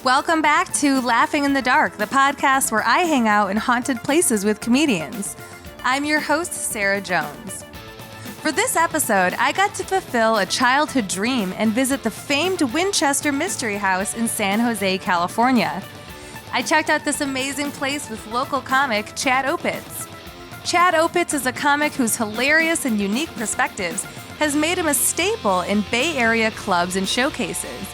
Welcome back to Laughing in the Dark, the podcast where I hang out in haunted places with comedians. I'm your host, Sara Jones. For this episode, I got to fulfill a childhood dream and visit the famed Winchester Mystery House in San Jose, California. I checked out this amazing place with local comic Chad Opitz. Chad Opitz is a comic whose hilarious and unique perspectives has made him a staple in Bay Area clubs and showcases.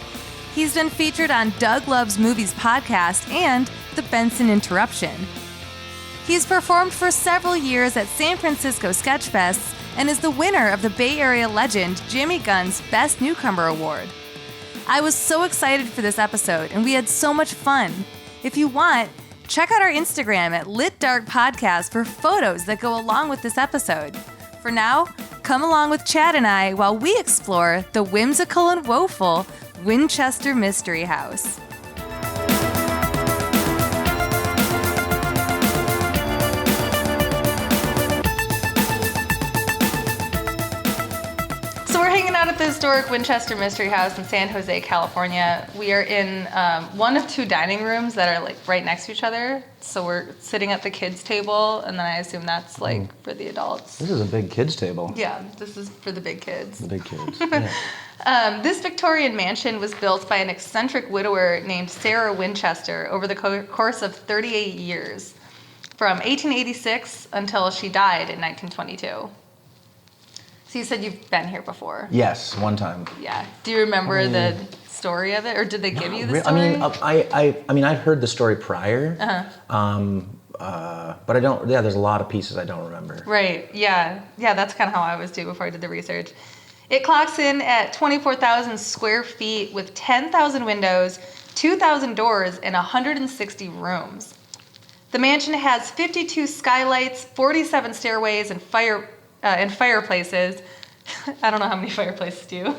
He's been featured on Doug Loves Movies podcast and The Benson Interruption. He's performed for several years at San Francisco Sketch Fests and is the winner of the Bay Area legend Jimmy Gunn's Best Newcomer Award. I was so excited for this episode, and we had so much fun. If you want, check out our Instagram at Lit Dark Podcast for photos that go along with this episode. For now, come along with Chad and I while we explore the whimsical and woeful Winchester Mystery House. So we're hanging out at the historic Winchester Mystery House in San Jose, California. We are in one of two dining rooms that are like right next to each other. So we're sitting at the kids' table, and then I assume that's like for the adults. This is a big kids' table. Yeah, this is for the big kids. The big kids. Yeah. This Victorian mansion was built by an eccentric widower named Sara Winchester over the course of 38 years, from 1886 until she died in 1922. So you said you've been here before? Yes, one time. Yeah. Do you remember the story of it, or did they give you the story? I mean, I've heard the story prior, but I don't. Yeah, there's a lot of pieces I don't remember. Right. Yeah. That's kind of how I was too before I did the research. It clocks in at 24,000 square feet with 10,000 windows, 2,000 doors, and 160 rooms. The mansion has 52 skylights, 47 stairways, and fireplaces. I don't know how many fireplaces do you?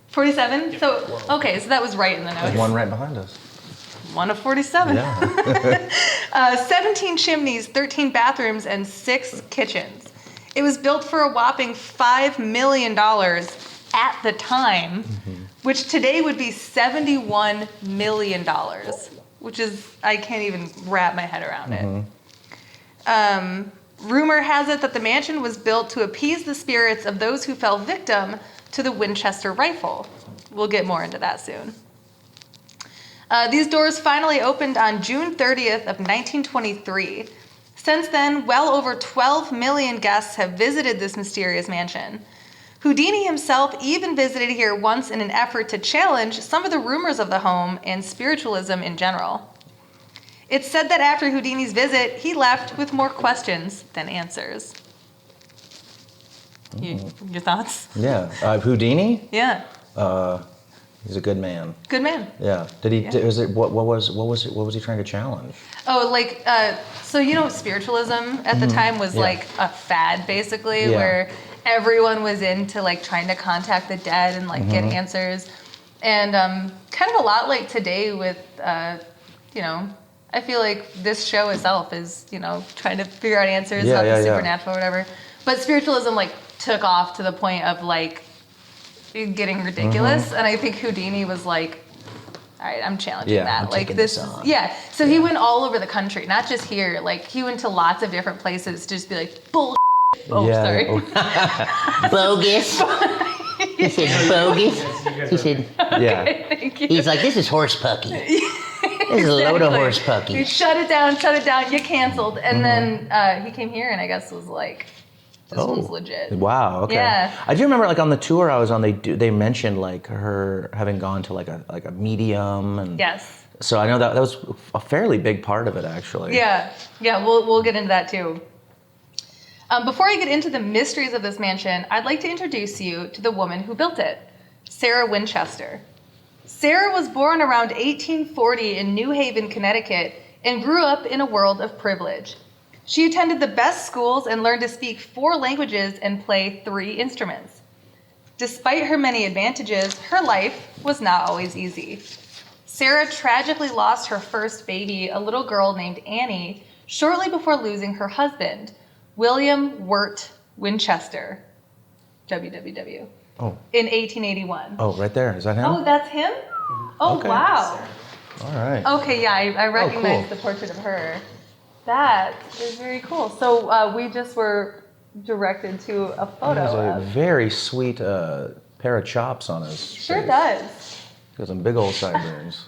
47? Yeah. So, okay, so that was right in the notes. There's one right behind us. One of 47. Yeah. 17 chimneys, 13 bathrooms, and 6 kitchens. It was built for a whopping $5 million at the time, which today would be $71 million, which is, I can't even wrap my head around it. Rumor has it that the mansion was built to appease the spirits of those who fell victim to the Winchester rifle. We'll get more into that soon. These doors finally opened on June 30th of 1923. Since then, well over 12 million guests have visited this mysterious mansion. Houdini himself even visited here once in an effort to challenge some of the rumors of the home and spiritualism in general. It's said that after Houdini's visit, he left with more questions than answers. Your thoughts? Yeah. Houdini? Yeah. He's a good man. Good man. Yeah. Did he? Yeah. What was he trying to challenge? Oh, like so spiritualism at the time was like a fad basically, where everyone was into like trying to contact the dead and like get answers, and kind of a lot like today with I feel like this show itself is trying to figure out answers about the supernatural or whatever, but spiritualism like took off to the point of like getting ridiculous, and I think Houdini was like, all right, I'm challenging that. I'm like this so he went all over the country, not just here. Like he went to lots of different places to just be like, bullshit. Sorry. Bogus. He said bogus. He said, okay, thank you. He's like, this is horse pucky. This is a load of horse pucky. You shut it down, you canceled. And then he came here and I guess was like, this one's legit. Wow. Okay. Yeah. I do remember, like on the tour I was on, they mentioned like her having gone to like a medium, and yes. So I know that was a fairly big part of it, actually. Yeah. We'll get into that too. Before I get into the mysteries of this mansion, I'd like to introduce you to the woman who built it, Sara Winchester. Sara was born around 1840 in New Haven, Connecticut, and grew up in a world of privilege. She attended the best schools and learned to speak 4 languages and play 3 instruments. Despite her many advantages, her life was not always easy. Sara tragically lost her first baby, a little girl named Annie, shortly before losing her husband, William Wirt Winchester, WWW, in 1881. Oh, right there. Is that him? Oh, that's him? Oh, Okay. wow. All right. Okay, yeah, I recognize cool. the portrait of her. That is very cool. So we just were directed to a photo He has a of. very sweet pair of chops on his Sure face. does. He has some big old sideburns.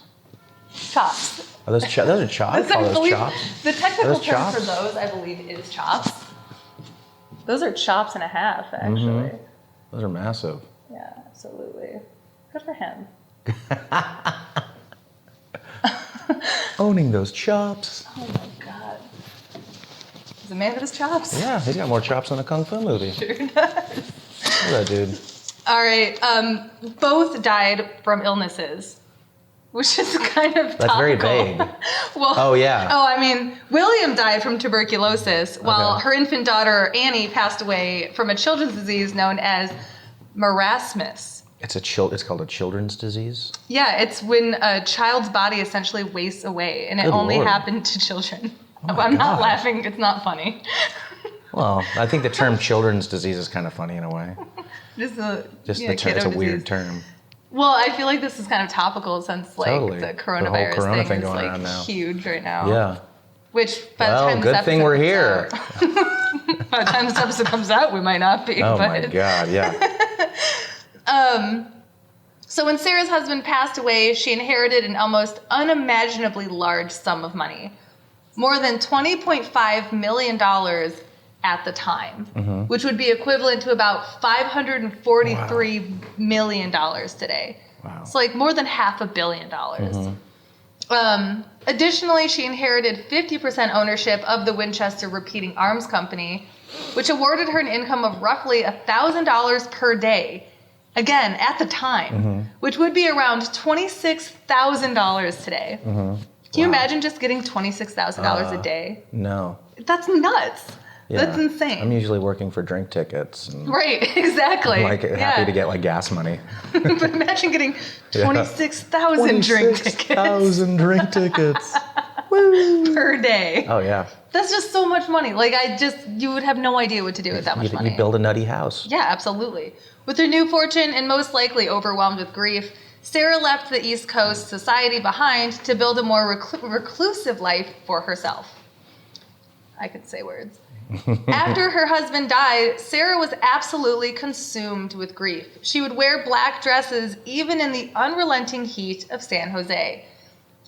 Chops. Are those chops? Those are chops? I Call those believe chops? the technical Are those term for chops? those, I believe, is chops. Those are chops and a half, actually. Those are massive. Yeah, absolutely. Good for him. Owning those chops. Oh my God. He's a man with his chops. Yeah, he's got more chops than a kung fu movie. Sure does. Look at that dude. All right. Both died from illnesses, which is kind of That's very topical. vague. Well, Oh, yeah. Oh, I mean, William died from tuberculosis, while Okay. her infant daughter Annie passed away from a children's disease known as marasmus. It's called a children's disease. Yeah, it's when a child's body essentially wastes away, and it Good only Lord. happened to children. Oh my I'm not God. laughing; it's not funny. Well, I think the term children's disease is kind of funny in a way. Just The term, it's a weird term. Well, I feel like this is kind of topical since like Totally. the The coronavirus whole corona thing thing is going like around now. huge right now. Yeah. Which by the Well, time good this thing we're episode here. comes out- by the time this episode comes out, we might not be. Oh but. my God, yeah. So when Sarah's husband passed away, she inherited an almost unimaginably large sum of money. More than $20.5 million at the time, which would be equivalent to about $543 million today. Wow. It's like more than $500 million. Additionally, she inherited 50% ownership of the Winchester Repeating Arms Company, which awarded her an income of roughly $1,000 per day. Again, at the time, which would be around $26,000 today. Can you imagine just getting $26,000 a day? No. That's nuts. Yeah. That's insane. I'm usually working for drink tickets. And Right, exactly. I'm happy to get like gas money. But imagine getting 26,000 drink tickets 26,000 drink tickets. per day. Oh yeah. That's just so much money. Like you would have no idea what to do with that much money. You build a nutty house. Yeah, absolutely. With her new fortune and most likely overwhelmed with grief, Sara left the East Coast society behind to build a more reclusive life for herself. I could say words. After her husband died, Sara was absolutely consumed with grief. She would wear black dresses even in the unrelenting heat of San Jose.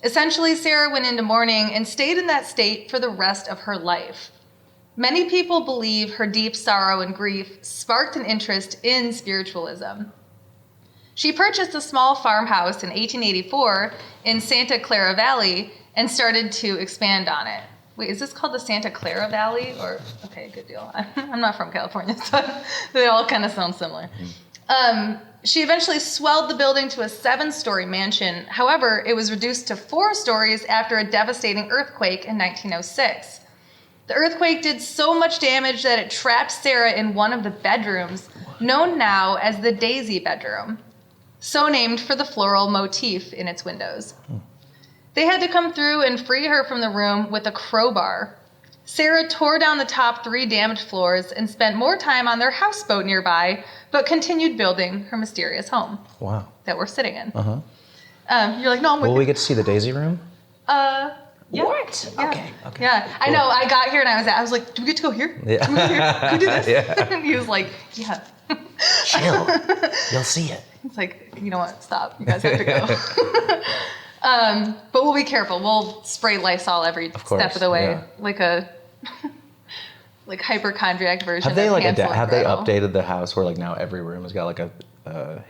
Essentially, Sara went into mourning and stayed in that state for the rest of her life. Many people believe her deep sorrow and grief sparked an interest in spiritualism. She purchased a small farmhouse in 1884 in Santa Clara Valley and started to expand on it. Wait, is this called the Santa Clara Valley? Or okay, good deal. I'm not from California, so they all kind of sound similar. She eventually swelled the building to a 7-story mansion. However, it was reduced to 4 stories after a devastating earthquake in 1906. The earthquake did so much damage that it trapped Sara in one of the bedrooms, known now as the Daisy Bedroom, so named for the floral motif in its windows. They had to come through and free her from the room with a crowbar. Sara tore down the top 3 damaged floors and spent more time on their houseboat nearby, but continued building her mysterious home Wow. that we're sitting in. Uh-huh. You're like, no, I'm with Will you. we get to see the Daisy Room? Yeah. What? Yeah. Okay. Yeah, I know. I got here and I was like, do we get to go here? Yeah. Do we go here? Can we do this? Yeah. And he was like, yeah. Chill. You'll see it. It's like, you know what? Stop. You guys have to go. But we'll be careful. We'll spray Lysol every course, step of the way, yeah. like a hypochondriac version. Have they of like Hansel and have they Gretel. updated the house where like now every room has got like a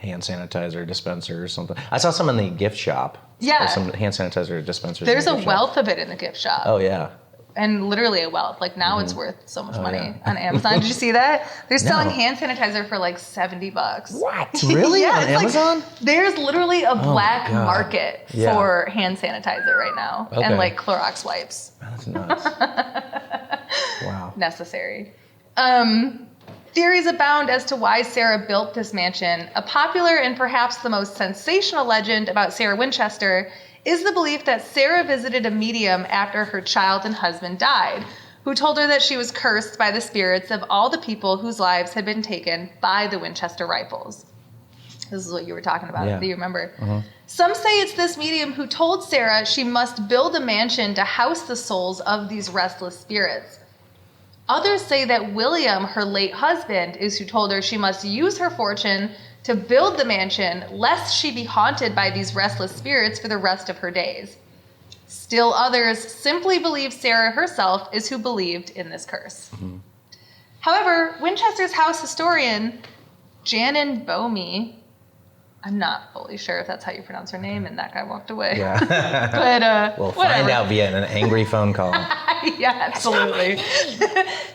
hand sanitizer dispenser or something? I saw some in the gift shop. Yeah. There's some hand sanitizer dispensers. There's in a the gift shop. wealth of it in the gift shop. Oh yeah. And literally a wealth. Like now it's worth so much money yeah. on Amazon. Did you see that? They're selling No. hand sanitizer for like $70. What? Really? Yeah, On it's like- Amazon? There's literally a black God. market Yeah. for hand sanitizer right now. Okay. And like Clorox wipes. That's nuts. Wow. Necessary. Theories abound as to why Sara built this mansion. A popular and perhaps the most sensational legend about Sara Winchester is the belief that Sara visited a medium after her child and husband died, who told her that she was cursed by the spirits of all the people whose lives had been taken by the Winchester rifles. This is what you were talking about. Yeah. Do you remember? Mm-hmm. Some say it's this medium who told Sara she must build a mansion to house the souls of these restless spirits. Others say that William, her late husband, is who told her she must use her fortune to build the mansion lest she be haunted by these restless spirits for the rest of her days. Still others simply believe Sara herself is who believed in this curse. Mm-hmm. However, Winchester's house historian, Janin Bomi, I'm not fully sure if that's how you pronounce her name, and that guy walked away. Yeah. But We'll whatever. find out via an angry phone call. Yeah, absolutely.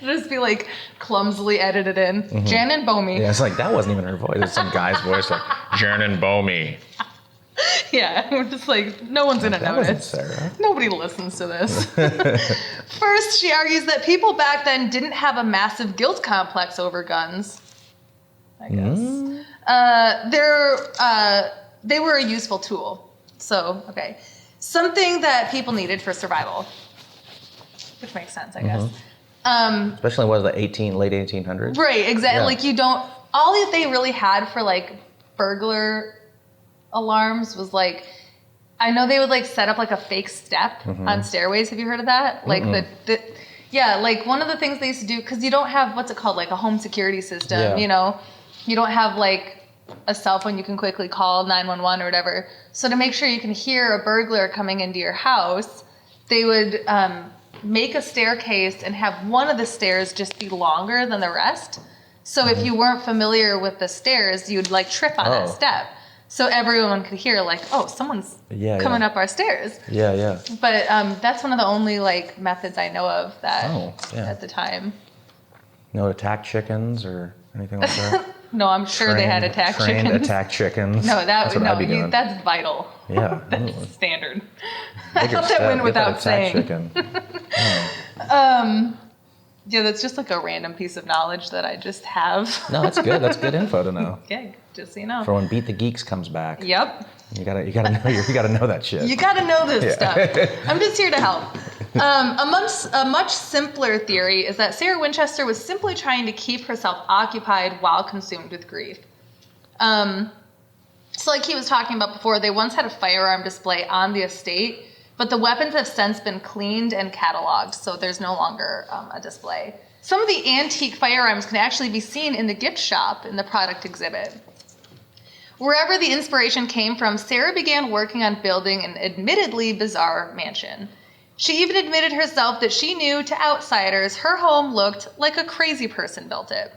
Just be like clumsily edited in. Mm-hmm. Janin Bomi. Yeah, it's like, that wasn't even her voice. It's some guy's voice like, Jernan Bomi. Yeah, we're just like, no one's going to That wasn't notice. Sara. Nobody listens to this. First, she argues that people back then didn't have a massive guilt complex over guns, I guess. They were a useful tool. So, okay. Something that people needed for survival. Which makes sense, I guess. Especially what, the late 1800s? Right, exactly. Yeah. Like you don't, all that they really had for like burglar alarms was like, I know they would like set up like a fake step on stairways. Have you heard of that? Like yeah, like one of the things they used to do, because you don't have, what's it called, like a home security system, Yeah. you know? You don't have like a cell phone you can quickly call 911 or whatever. So to make sure you can hear a burglar coming into your house, they would make a staircase and have one of the stairs just be longer than the rest. So if you weren't familiar with the stairs, you'd like trip on that step. So everyone could hear like, oh, someone's coming up our stairs. Yeah, yeah. But that's one of the only like methods I know of that at the time. No attack chickens or anything like that? No, I'm sure they had attack trained chickens. attack chickens. No, that's what I'd be doing. that's vital. Yeah. That's standard. I Take your thought that step, went get without that saying. attack chicken. Yeah, that's just like a random piece of knowledge that I just have. No, that's good. That's good info to know. Okay, just so you know. For when Beat the Geeks comes back. Yep. You gotta know that shit. You gotta know this stuff. I'm just here to help. A much simpler theory is that Sara Winchester was simply trying to keep herself occupied while consumed with grief. So like he was talking about before, they once had a firearm display on the estate, but the weapons have since been cleaned and cataloged, so there's no longer a display. Some of the antique firearms can actually be seen in the gift shop in the product exhibit. Wherever the inspiration came from, Sara began working on building an admittedly bizarre mansion. She even admitted herself that she knew to outsiders her home looked like a crazy person built it,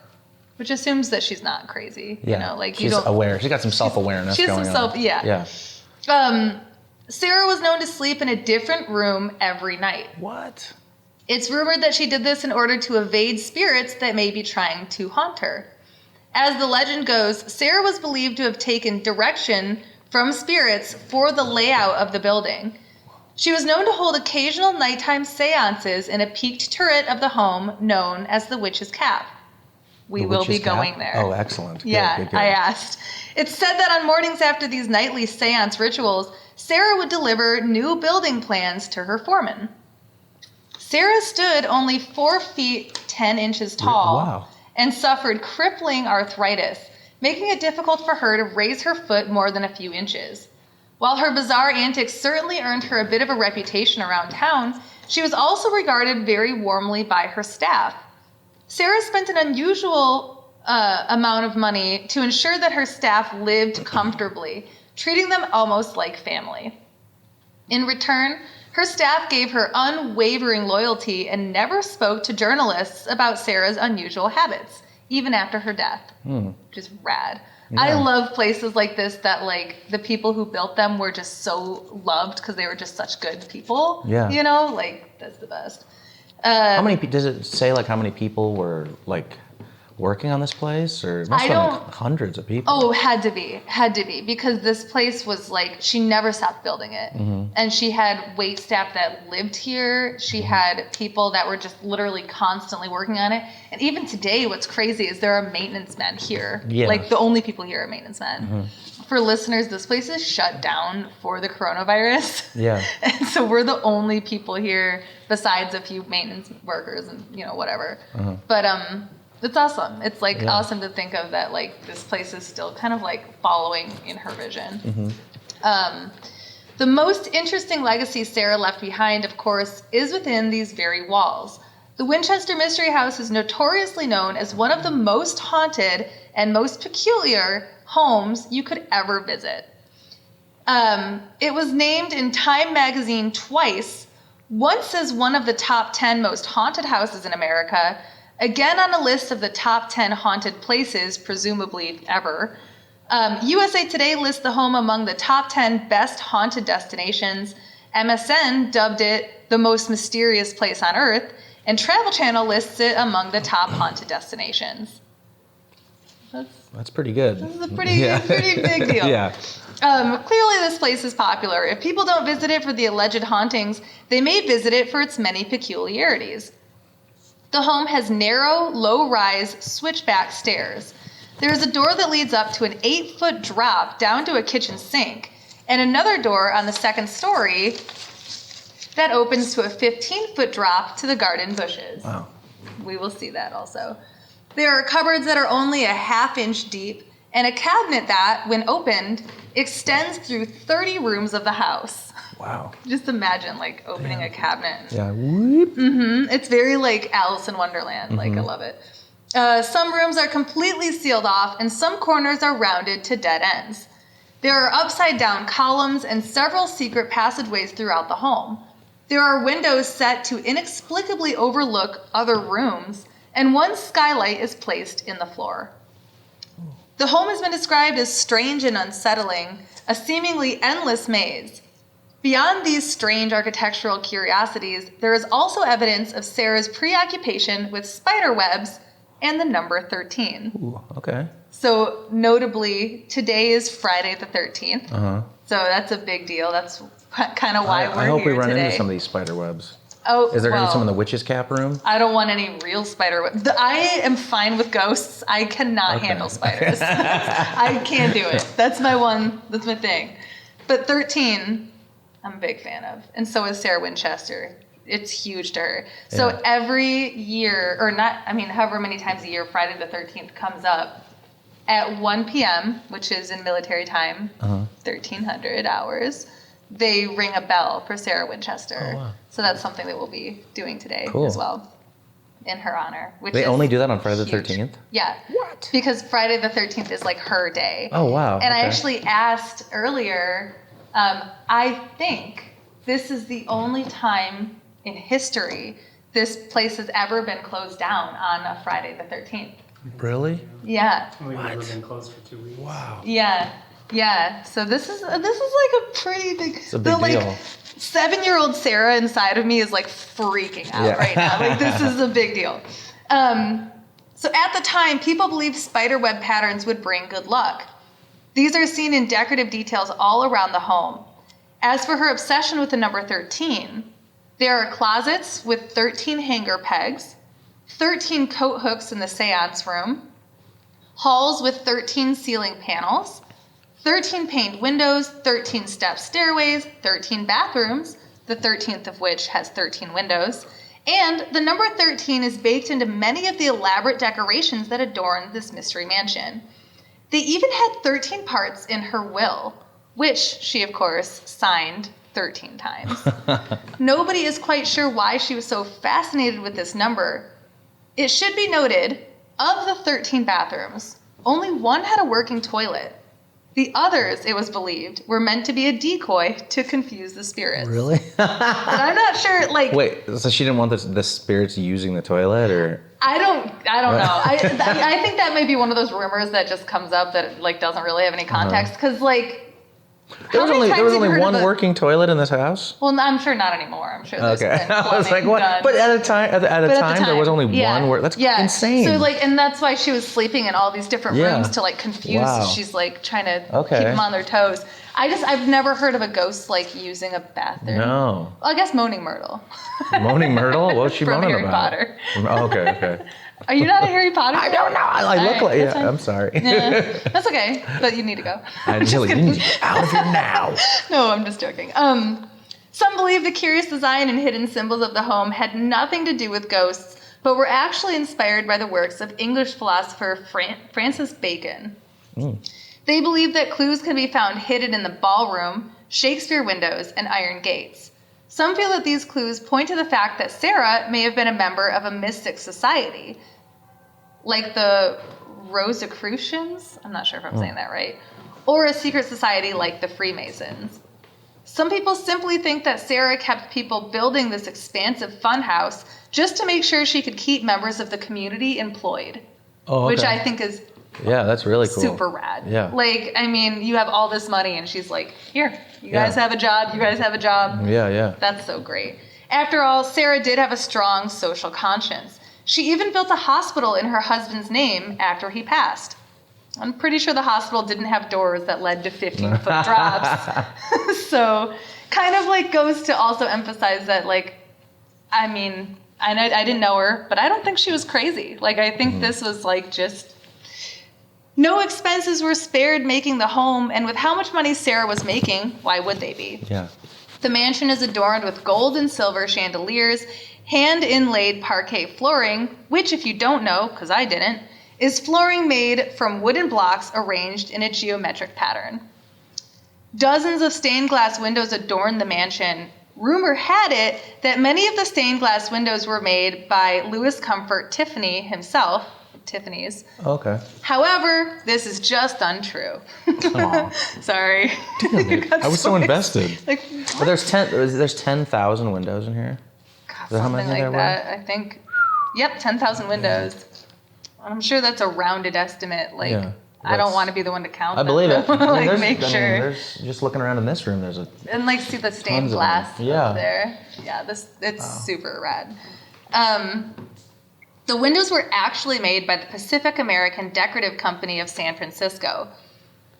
which assumes that she's not crazy. Yeah. You know, like she's aware. She's got some self-awareness she has going some on. Yeah. Sara was known to sleep in a different room every night. What? It's rumored that she did this in order to evade spirits that may be trying to haunt her. As the legend goes, Sara was believed to have taken direction from spirits for the layout of the building. She was known to hold occasional nighttime seances in a peaked turret of the home known as the Witch's Cap. We will be going there. Oh, excellent. Yeah, good. I asked. It's said that on mornings after these nightly seance rituals, Sara would deliver new building plans to her foreman. Sara stood only 4 feet 10 inches tall. Wow. And suffered crippling arthritis, making it difficult for her to raise her foot more than a few inches. While her bizarre antics certainly earned her a bit of a reputation around town, she was also regarded very warmly by her staff. Sara spent an unusual amount of money to ensure that her staff lived comfortably, treating them almost like family. In return, her staff gave her unwavering loyalty and never spoke to journalists about Sara's unusual habits, even after her death, which is rad. Yeah. I love places like this that, like, the people who built them were just so loved because they were just such good people. Yeah. You know, like, that's the best. How many, does it say, like, how many people were, like, working on this place? Or it must have been like hundreds of people. Oh, had to be, because this place was like, she never stopped building it. Mm-hmm. And she had wait staff that lived here. She had people that were just literally constantly working on it. And even today, what's crazy is there are maintenance men here. Yeah. Like, the only people here are maintenance men. Mm-hmm. For listeners, this place is shut down for the coronavirus. Yeah. And so we're the only people here besides a few maintenance workers and, you know, whatever. Mm-hmm. But, It's awesome. It's like awesome to think of that, like this place is still kind of like following in her vision. The most interesting legacy Sara left behind, of course, is within these very walls. The Winchester Mystery House is notoriously known as one of the most haunted and most peculiar homes you could ever visit. It was named in Time magazine twice, once as one of the top 10 most haunted houses in America, again on a list of the top 10 haunted places, presumably ever. USA Today lists the home among the top 10 best haunted destinations. MSN dubbed it the most mysterious place on earth, and Travel Channel lists it among the top haunted destinations. That's pretty good. This is a pretty big deal. Yeah. Clearly this place is popular. If people don't visit it for the alleged hauntings, they may visit it for its many peculiarities. The home has narrow, low-rise, switchback stairs. There is a door that leads up to an 8-foot drop down to a kitchen sink, and another door on the second story that opens to a 15-foot drop to the garden bushes. Wow. We will see that also. There are cupboards that are only a half-inch deep, and a cabinet that, when opened, extends through 30 rooms of the house. Wow. Just imagine, like, opening a cabinet. Yeah. Whoop. It's very like Alice in Wonderland. Like, I love it. Some rooms are completely sealed off, and some corners are rounded to dead ends. There are upside-down columns and several secret passageways throughout the home. There are windows set to inexplicably overlook other rooms, and one skylight is placed in the floor. The home has been described as strange and unsettling, a seemingly endless maze. Beyond these strange architectural curiosities, there is also evidence of Sara's preoccupation with spider webs and the number 13. Ooh, okay. So notably, today is Friday the 13th. So that's a big deal. That's kind of why we're here today. I hope we run into some of these spider webs. Oh, is there going to be some in the witch's cap room? I don't want any real spider webs. I am fine with ghosts. I cannot handle spiders. I can't do it. That's my thing. But 13, I'm a big fan of. And so is Sara Winchester. It's huge to her. So every year, however many times a year, Friday the 13th comes up at 1 p.m., which is in military time, 1300 hours. They ring a bell for Sara Winchester. Oh, wow. So that's something that we'll be doing today as well, in her honor. They only do that on Friday the 13th? Yeah. What? Because Friday the 13th is like her day. Oh, wow. And I actually asked earlier, I think this is the only time in history this place has ever been closed down on a Friday the 13th. Really? Yeah. We've never been closed for 2 weeks. Wow. Yeah. Yeah, so this is like a pretty big. It's a big deal. 7-year-old Sara inside of me is like freaking out right now. Like this is a big deal. So at the time, people believed spider web patterns would bring good luck. These are seen in decorative details all around the home. As for her obsession with the number 13, there are closets with 13 hanger pegs, 13 coat hooks in the seance room, halls with 13 ceiling panels, 13 paned windows, 13 step stairways, 13 bathrooms, the 13th of which has 13 windows, and the number 13 is baked into many of the elaborate decorations that adorn this mystery mansion. They even had 13 parts in her will, which she, of course, signed 13 times. Nobody is quite sure why she was so fascinated with this number. It should be noted, of the 13 bathrooms, only one had a working toilet. The others, it was believed, were meant to be a decoy to confuse the spirits. Really? But I'm not sure, like... Wait, so she didn't want the spirits using the toilet, or...? I don't know. I think that may be one of those rumors that just comes up that, like, doesn't really have any context, because, like... There was only one working toilet in this house? Well, I'm sure not anymore. I'm sure there's been I was like, what? done. But at a time, there was only one word. That's insane. So, like, and that's why she was sleeping in all these different rooms to, like, confuse. Wow. She's, like, trying to keep them on their toes. I've never heard of a ghost, like, using a bathroom. No. Well, I guess Moaning Myrtle. Moaning Myrtle? What was she From moaning Harry about? Potter. Oh, okay. Are you not a Harry Potter fan? I don't know. I look like... Yeah, I'm sorry. Yeah, that's okay, but you need to go. I really need to get out of here now. No, I'm just joking. Some believe the curious design and hidden symbols of the home had nothing to do with ghosts, but were actually inspired by the works of English philosopher Francis Bacon. They believe that clues can be found hidden in the ballroom, Shakespeare windows, and iron gates. Some feel that these clues point to the fact that Sara may have been a member of a mystic society, like the Rosicrucians, I'm not sure if I'm saying that right, or a secret society like the Freemasons. Some people simply think that Sara kept people building this expansive funhouse just to make sure she could keep members of the community employed, which I think is that's really cool. Super rad. Yeah. Like, I mean, you have all this money, and she's like, here, you guys have a job, you guys have a job. Yeah. That's so great. After all, Sara did have a strong social conscience. She even built a hospital in her husband's name after he passed. I'm pretty sure the hospital didn't have doors that led to 15-foot drops. So kind of like goes to also emphasize that, like, I mean, I didn't know her, but I don't think she was crazy. Like, I think this was like just no expenses were spared making the home, and with how much money Sara was making, why would they be? Yeah. The mansion is adorned with gold and silver chandeliers, hand-inlaid parquet flooring, which, if you don't know, because I didn't, is flooring made from wooden blocks arranged in a geometric pattern. Dozens of stained glass windows adorn the mansion. Rumor had it that many of the stained glass windows were made by Louis Comfort Tiffany himself, Tiffany's. Okay. However, this is just untrue. Sorry. I was so invested. Like, but there's 10,000 windows in here. something like that. I think. Yep, 10,000 windows. I'm sure that's a rounded estimate. Like, I don't want to be the one to count them. I believe it. Like, make sure. There's just looking around in this room. There's and like see the stained glass up there. Yeah, it's super rad. The windows were actually made by the Pacific American Decorative Company of San Francisco.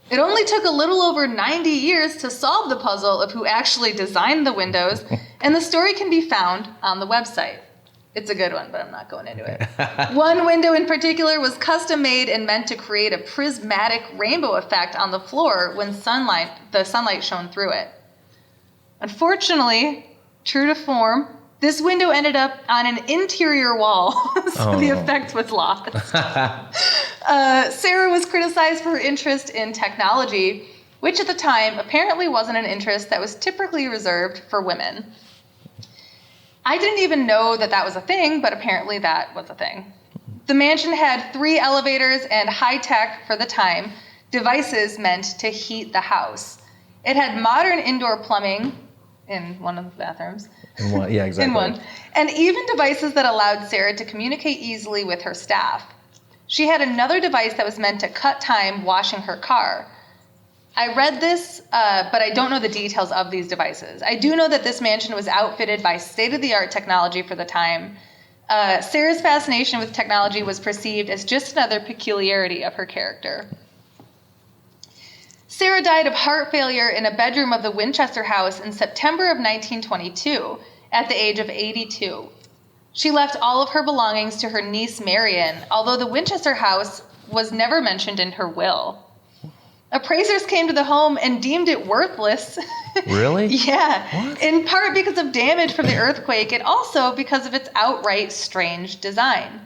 It only took a little over 90 years to solve the puzzle of who actually designed the windows, and the story can be found on the website. It's a good one, but I'm not going into it. One window in particular was custom made and meant to create a prismatic rainbow effect on the floor when the sunlight shone through it. Unfortunately, true to form, this window ended up on an interior wall, so the effect was lost. Sara was criticized for her interest in technology, which at the time apparently wasn't an interest that was typically reserved for women. I didn't even know that was a thing, but apparently that was a thing. The mansion had 3 elevators and high-tech, for the time, devices meant to heat the house. It had modern indoor plumbing in one of the bathrooms. In one, yeah, exactly. In one. And even devices that allowed Sara to communicate easily with her staff. She had another device that was meant to cut time washing her car. I read this, but I don't know the details of these devices. I do know that this mansion was outfitted by state-of-the-art technology for the time. Sara's fascination with technology was perceived as just another peculiarity of her character. Sara died of heart failure in a bedroom of the Winchester House in September of 1922 at the age of 82. She left all of her belongings to her niece Marion, although the Winchester House was never mentioned in her will. Appraisers came to the home and deemed it worthless. Really? Yeah. What? In part because of damage from the earthquake and also because of its outright strange design.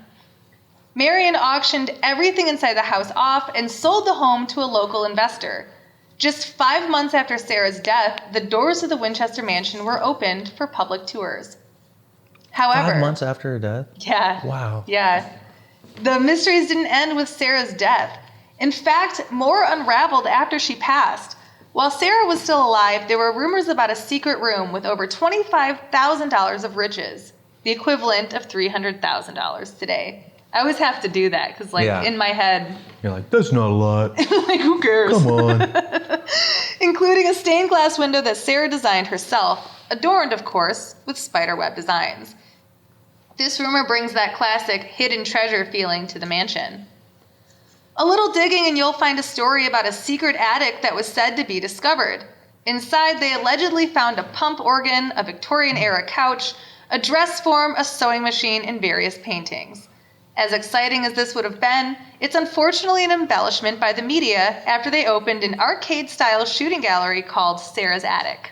Marion auctioned everything inside the house off and sold the home to a local investor. Just 5 months after Sara's death, the doors of the Winchester mansion were opened for public tours. However, 5 months after her death? Yeah. Wow. Yeah. The mysteries didn't end with Sara's death. In fact, more unraveled after she passed. While Sara was still alive, there were rumors about a secret room with over $25,000 of riches, the equivalent of $300,000 today. I always have to do that because, in my head... You're like, that's not a lot. Like, who cares? Come on. Including a stained glass window that Sara designed herself, adorned, of course, with spiderweb designs. This rumor brings that classic hidden treasure feeling to the mansion. A little digging and you'll find a story about a secret attic that was said to be discovered. Inside, they allegedly found a pump organ, a Victorian-era couch, a dress form, a sewing machine, and various paintings. As exciting as this would have been, it's unfortunately an embellishment by the media after they opened an arcade-style shooting gallery called Sara's Attic.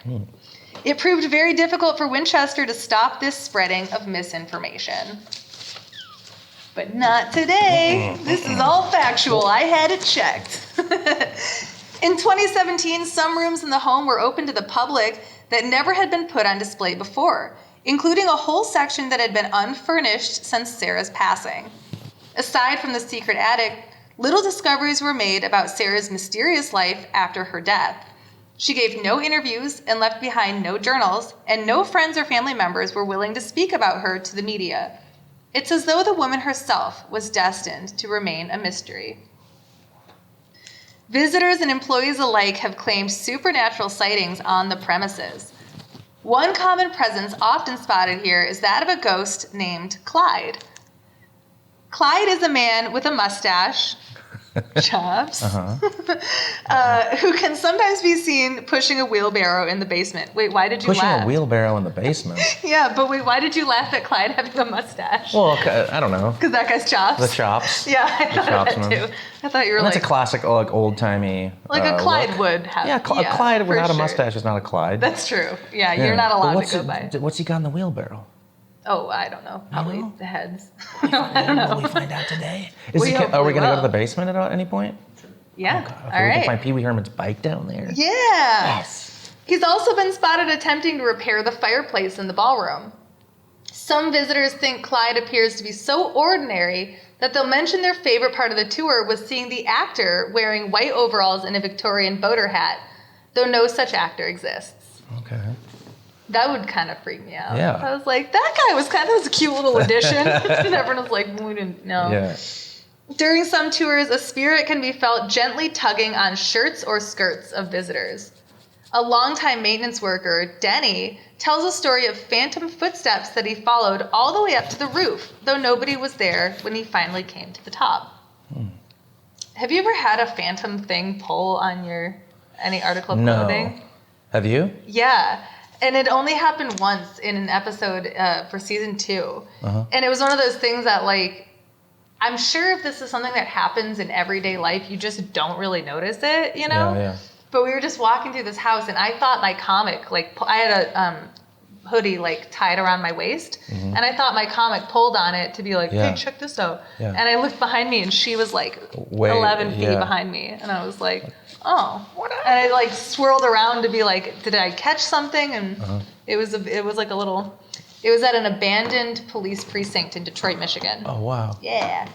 It proved very difficult for Winchester to stop this spreading of misinformation. But not today. This is all factual. I had it checked. In 2017, some rooms in the home were open to the public that never had been put on display before, including a whole section that had been unfurnished since Sarah's passing. Aside from the secret attic, little discoveries were made about Sarah's mysterious life after her death. She gave no interviews and left behind no journals, and no friends or family members were willing to speak about her to the media. It's as though the woman herself was destined to remain a mystery. Visitors and employees alike have claimed supernatural sightings on the premises. One common presence often spotted here is that of a ghost named Clyde. Clyde is a man with a mustache, chops, who can sometimes be seen pushing a wheelbarrow in the basement. Wait, why did you laugh? Pushing a wheelbarrow in the basement? Yeah, but wait, why did you laugh at Clyde having a mustache? Well, I don't know. Because that guy's chops? The chops. Yeah, I thought that too. I thought you were That's a classic, like, old-timey like a Clyde look. would have. Yeah, a Clyde without a mustache is not a Clyde. That's true. Yeah, you're not allowed to go by. What's he got in the wheelbarrow? Oh, I don't know. Probably the heads. I don't know. Will we find out today? Are we hopefully going to go to will. the basement at any point? Yeah. Oh, God. All We right. can find Pee Wee Herman's bike down there. Yeah. Yes. He's also been spotted attempting to repair the fireplace in the ballroom. Some visitors think Clyde appears to be so ordinary that they'll mention their favorite part of the tour was seeing the actor wearing white overalls and a Victorian boater hat, though no such actor exists. Okay. That would kind of freak me out. Yeah. I was like, that was a cute little addition. And everyone was like, we didn't know. Yeah. During some tours, a spirit can be felt gently tugging on shirts or skirts of visitors. A longtime maintenance worker, Denny, tells a story of phantom footsteps that he followed all the way up to the roof, though nobody was there when he finally came to the top. Have you ever had a phantom thing pull on any article of clothing? No. Have you? Yeah. And it only happened once in an episode for season 2. And it was one of those things that, like, I'm sure if this is something that happens in everyday life, you just don't really notice it, you know? Yeah. But we were just walking through this house, and I thought my comic, like, I had a hoodie, like, tied around my waist, and I thought my comic pulled on it to be like, hey, check this out. Yeah. And I looked behind me, and she was, like, 11 feet behind me. And I was like, oh. And I, like, swirled around to be like, did I catch something? And it was like a little... It was at an abandoned police precinct in Detroit, Michigan. Oh, wow. Yeah.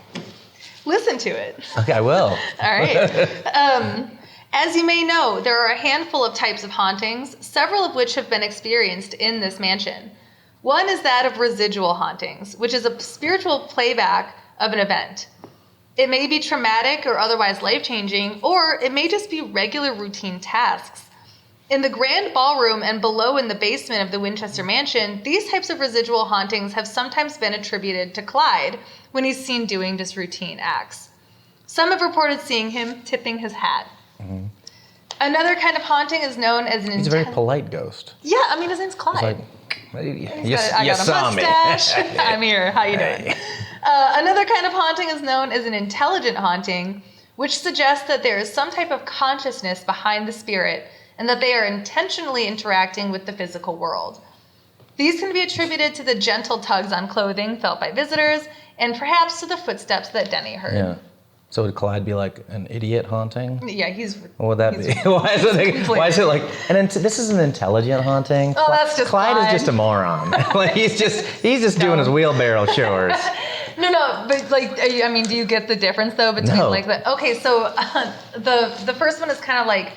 Listen to it. Okay, I will. All right. As you may know, there are a handful of types of hauntings, several of which have been experienced in this mansion. One is that of residual hauntings, which is a spiritual playback of an event. It may be traumatic or otherwise life-changing, or it may just be regular routine tasks. In the grand ballroom and below in the basement of the Winchester mansion, these types of residual hauntings have sometimes been attributed to Clyde when he's seen doing just routine acts. Some have reported seeing him tipping his hat. Another kind of haunting is known as an... He's a very polite ghost. Yeah, I mean, his name's Clyde. You saw me. I'm here. How you doing? Another kind of haunting is known as an intelligent haunting, which suggests that there is some type of consciousness behind the spirit and that they are intentionally interacting with the physical world. These can be attributed to the gentle tugs on clothing felt by visitors and perhaps to the footsteps that Denny heard. Yeah. So would Clyde be like an idiot haunting? Yeah, he's... What would that be? Why is it like... And this is an intelligent haunting? Oh, that's just Clyde is just a moron. Like he's just doing his wheelbarrow chores. No, but like, I mean, do you get the difference though between like the... Okay, so the first one is kind of like...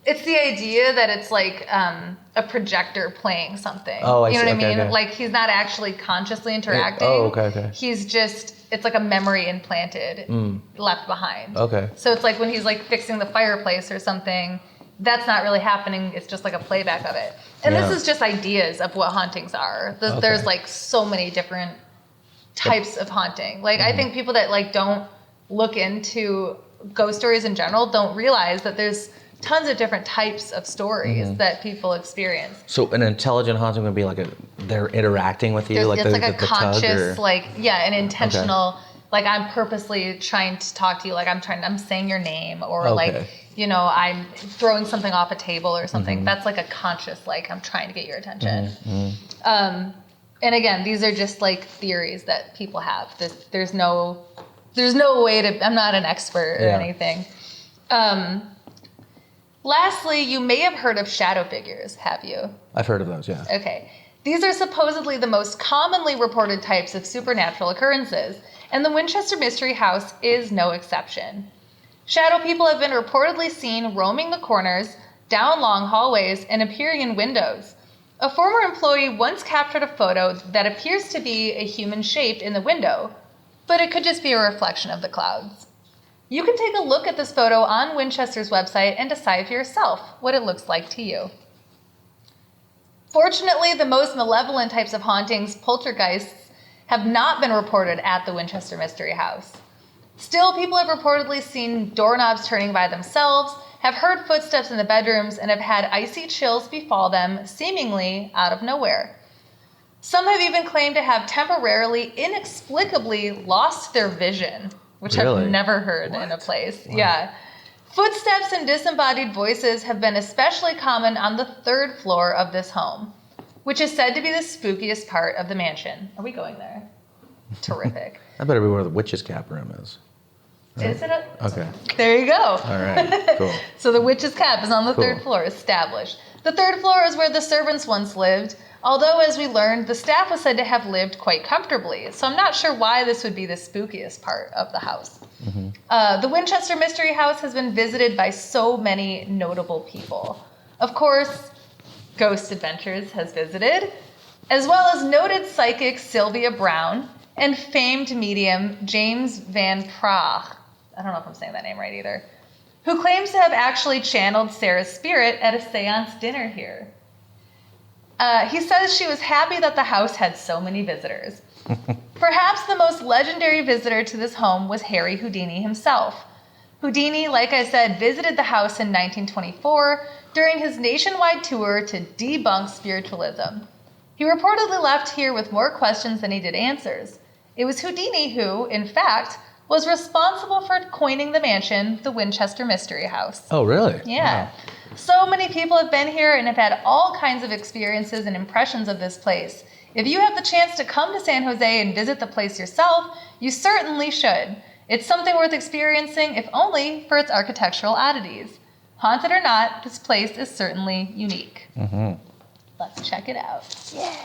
It's the idea that it's like a projector playing something. Oh, I see. You know what I mean? Okay. Like he's not actually consciously interacting. Oh, okay. He's just, it's like a memory implanted, left behind. Okay. So it's like when he's like fixing the fireplace or something, that's not really happening. It's just like a playback of it. And this is just ideas of what hauntings are. There's like so many different types of haunting. Like I think people that like don't look into ghost stories in general don't realize that there's tons of different types of stories that people experience. So an intelligent haunting would be like they're interacting with you, It's like a conscious, an intentional, Okay. like I'm purposely trying to talk to you, like I'm saying your name, or like, you know, I'm throwing something off a table or something. That's like a conscious, like I'm trying to get your attention. And again, these are just like theories that people have. There's no way to, I'm not an expert or anything. Lastly, you may have heard of shadow figures, have you? I've heard of those, yeah. Okay. These are supposedly the most commonly reported types of supernatural occurrences, and the Winchester Mystery House is no exception. Shadow people have been reportedly seen roaming the corners, down long hallways, and appearing in windows. A former employee once captured a photo that appears to be a human shape in the window, but it could just be a reflection of the clouds. You can take a look at this photo on Winchester's website and decide for yourself what it looks like to you. Fortunately, the most malevolent types of hauntings, poltergeists, have not been reported at the Winchester Mystery House. Still, people have reportedly seen doorknobs turning by themselves, have heard footsteps in the bedrooms, and have had icy chills befall them, seemingly out of nowhere. Some have even claimed to have temporarily, inexplicably lost their vision, which Really? I've never heard in a place. Wow. Yeah. Footsteps and disembodied voices have been especially common on the 3rd floor of this home, which is said to be the spookiest part of the mansion. Are we going there? Terrific. That better be where the witch's cap room is. Right? Is it? Okay. There you go. All right. Cool. So the witch's cap is on the Cool. 3rd floor, established. The 3rd floor is where the servants once lived, although, as we learned, the staff was said to have lived quite comfortably. So I'm not sure why this would be the spookiest part of the house. Mm-hmm. The Winchester Mystery House has been visited by so many notable people. Of course, Ghost Adventures has visited, as well as noted psychic Sylvia Brown and famed medium James Van Praagh. I don't know if I'm saying that name right either. Who claims to have actually channeled Sarah's spirit at a seance dinner here. He says she was happy that the house had so many visitors. Perhaps the most legendary visitor to this home was Harry Houdini himself. Houdini, like I said, visited the house in 1924 during his nationwide tour to debunk spiritualism. He reportedly left here with more questions than he did answers. It was Houdini who, in fact, was responsible for coining the mansion the Winchester Mystery House. Oh, really? Yeah. Wow. So many people have been here and have had all kinds of experiences and impressions of this place. If you have the chance to come to San Jose and visit the place yourself, you certainly should. It's something worth experiencing, if only for its architectural oddities. Haunted or not, this place is certainly unique. Mm-hmm. Let's check it out. Yeah.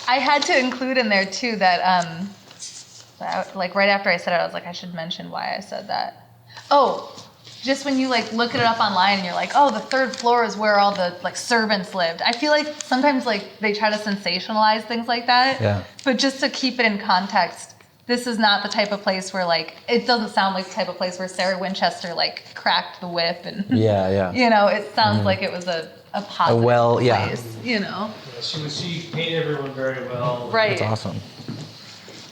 I had to include in there, too, that, like, right after I said it, I was like, I should mention why I said that. Oh, just when you, like, look it up online and you're like, oh, the 3rd floor is where all the, like, servants lived. I feel like sometimes, like, they try to sensationalize things like that. Yeah. But just to keep it in context, this is not the type of place where, like, it doesn't sound like the type of place where Sarah Winchester, like, cracked the whip and, you know, it sounds like it was a positive place, you know. Yeah, she paid everyone very well. Right. That's awesome.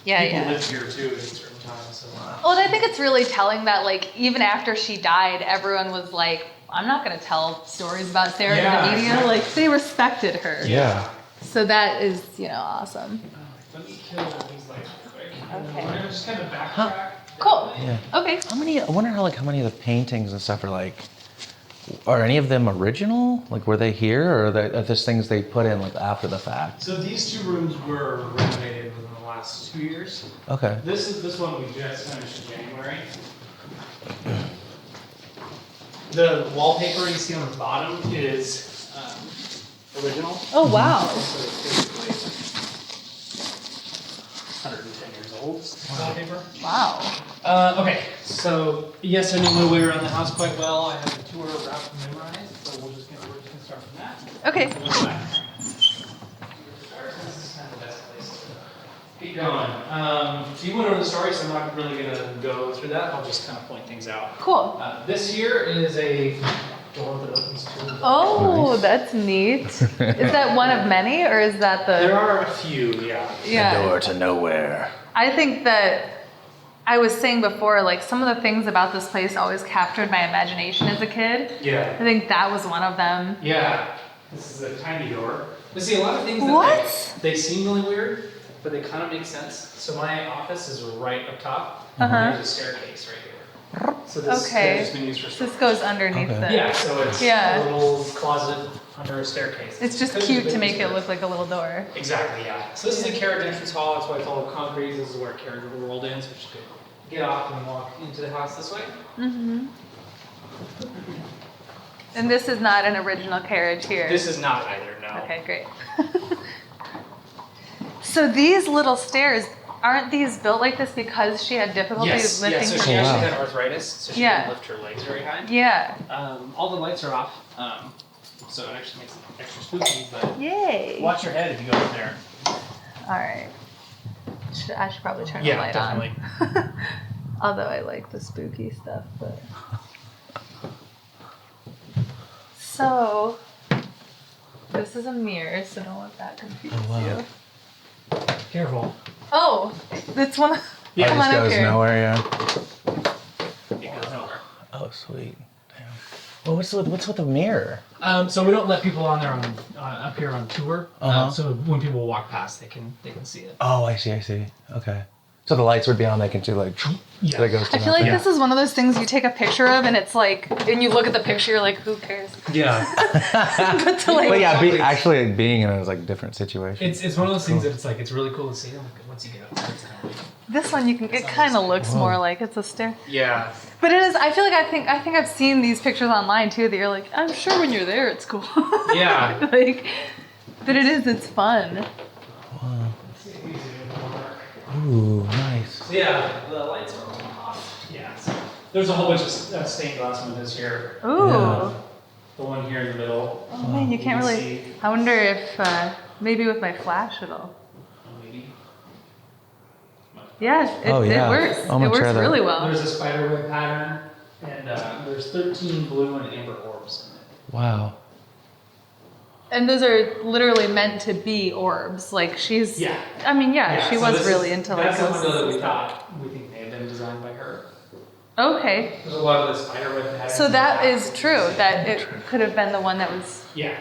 Yeah, People lived here, too, at certain times. So. Well, and I think it's really telling that, like, even after she died, everyone was like, I'm not going to tell stories about Sarah in the media. Exactly. Like, they respected her. Yeah. So that is, you know, awesome. Let me kill these lights real quick. Okay. We're going to just kind of backtrack. Cool. Yeah. Okay. I wonder how many of the paintings and stuff are any of them original? Like, were they here, or are these things they put in, like, after the fact? So these 2 rooms were renovated within the last 2 years. Okay. This one we just finished in January. The wallpaper you see on the bottom is original. Oh, wow. So it's basically 110 years old wallpaper. Wow. Okay, so yes, I know my way around the house quite well. I have the tour route memorized, so we're just gonna start from that. Okay. This is kind of the best place to keep going. So you went over the story, so I'm not really gonna go through that. I'll just kind of point things out. Cool. This here is a door that opens to. Oh, nice. That's neat. Is that one of many, or is that the? There are a few, yeah. Yeah. The door to nowhere. I think that I was saying before, like, some of the things about this place always captured my imagination as a kid. Yeah. I think that was one of them. Yeah. This is a tiny door. But see, a lot of things that What? they seem really weird, but they kind of make sense. So my office is right up top. Uh-huh. There's a staircase right here. So this Okay. has just been used for storage. This goes underneath Okay. the. Yeah, so it's a little closet under a staircase. It's just Because cute it's to make it big. look like a little door. Exactly, yeah. So this is the carriage entrance hall. That's why it's all concrete. This is where a carriage will be rolled in, so she could get off and walk into the house this way. Mm-hmm. And this is not an original carriage here. This is not either, no. Okay, great. So these little stairs, aren't these built like this because she had difficulties lifting so her she actually wow. had arthritis, so she Yeah. couldn't lift her legs very high. Yeah. All the lights are off, so it actually makes it extra spooky, but Yay. watch your head if you go up there. All right. I should probably turn the Yeah, light definitely. on. Although I like the spooky stuff, but. So, this is a mirror, so don't let that confuse you. Careful. Oh, it's one. Yeah, Come It on just up goes here. nowhere, yeah. It goes nowhere. Oh, sweet. Damn. Well, what's with the mirror? So we don't let people on there up here on tour. Uh-huh. So when people walk past, they can see it. Oh, I see. Okay. So the lights would be on, they can do like, Yeah. that goes to I feel like nothing. this is one of those things you take a picture of and it's like, and you look at the picture, you're like, who cares? Yeah. But to like, But yeah, actually being in it is like a different situation. It's one of those things that it's like it's really cool to see. Like, once you get up there, it's kind of like, this one you can, it kind of looks more like it's a stair. yeah. But it is, I feel like I think I've seen these pictures online too that you're like, I'm sure when you're there it's cool. Yeah. Like, but it's fun. Wow. Ooh, nice. So yeah, the lights are all off. Yeah. So there's a whole bunch of stained glass windows here. Ooh. Yeah. The one here in the middle. Oh man, you can't can really, see. I wonder if, maybe with my flash it'll. Maybe. Yeah, it yeah. works. I'm gonna It try works that. really well. There's a spider web pattern, and there's 13 blue and amber orbs in it. Wow. And those are literally meant to be orbs. Like she's. Yeah. I mean, yeah, she so was this really is- into like That's the ghosts. window that we thought we think may have been designed by her. Okay, There's a lot of the spider web patterns. so in the that back. is true. That it could have been the one that was, Yeah.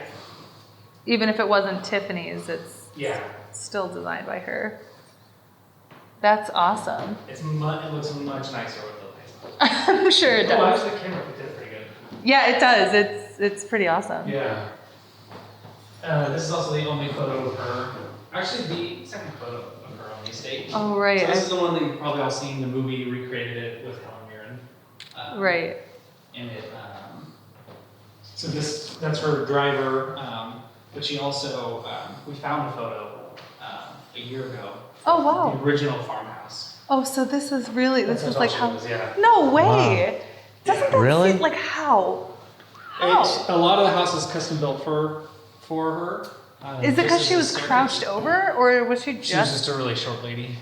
even if it wasn't Tiffany's, it's Yeah. still designed by her. That's awesome. It looks much nicer with the lights. I'm sure it Oh, does. actually, the camera picked it pretty good. Yeah, it does. It's pretty awesome. Yeah. This is also the only photo of her. Actually, the second photo of her on the estate. Oh right, So this is the one that you've probably all seen. The movie recreated it with Helen Mirren. right. And it. So that's her driver. But she also we found a photo a year ago. Oh wow. The original farmhouse. Oh, so this is really this That's is how like she how. was, yeah. No way. Doesn't that Really? seem like how? A lot of the house is custom built for her. Is it just because as she a was staircase. crouched over, or was she She was just? just a really short lady.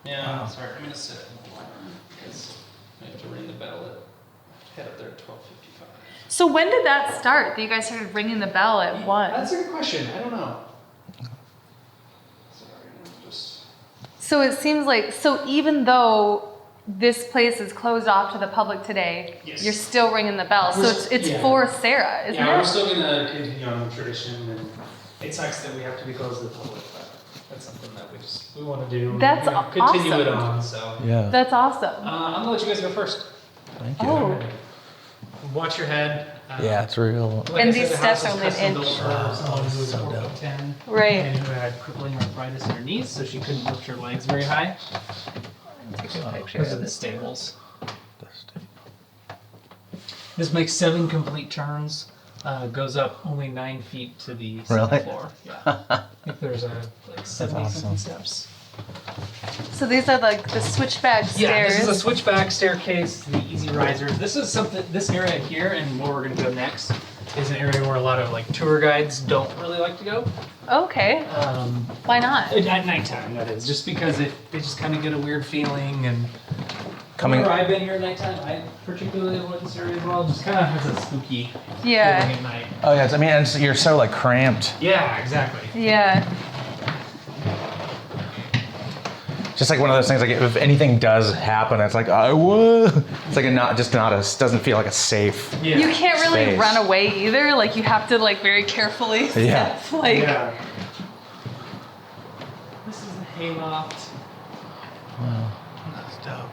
Yeah, sorry, I'm gonna sit in the line because I have to ring the bell at head up there at 12:55. So when did that start? That you guys started ringing the bell at one? That's a good question. I don't know. Sorry, I'm just. So it seems like even though this place is closed off to the public today, Yes. you're still ringing the bell. So it's Yeah. for Sarah, isn't Yeah, we're it? still gonna continue on the tradition, and it sucks that we have to be closed to the public, but that's something that we want to do. That's continue it awesome. on. So Yeah. That's awesome. I'm gonna let you guys go first. Thank you. Oh. Watch your head. Yeah, it's real. Like And I said, these the house steps is are only an custom built inch. for someone who was So 4'10", Right. and who had crippling arthritis in her knees, so she couldn't lift her legs very high Take a picture because of of the this. staples. This makes 7 complete turns. Goes up only 9 feet to the second Really? floor. Yeah. I think there's like 70 something awesome. steps. So these are like the switchback Yeah, stairs. this is a switchback staircase, the easy risers. This is something. This area here, and where we're gonna go next, is an area where a lot of like tour guides don't really like to go. Okay. Why not? At nighttime, that is, just because they just kind of get a weird feeling. And Coming- whenever I've been here at nighttime, I particularly avoid this area as well. Just kind of has a spooky Yeah. feeling at night. Oh yeah, I mean, and you're so like cramped. Yeah, exactly. Yeah. Just like one of those things, like if anything does happen, it's like, whoa. It's like doesn't feel like a safe. Yeah. You can't really Space. run away either. Like you have to like very carefully Yeah. step. Like Yeah. This is the hayloft. Wow, that's dope.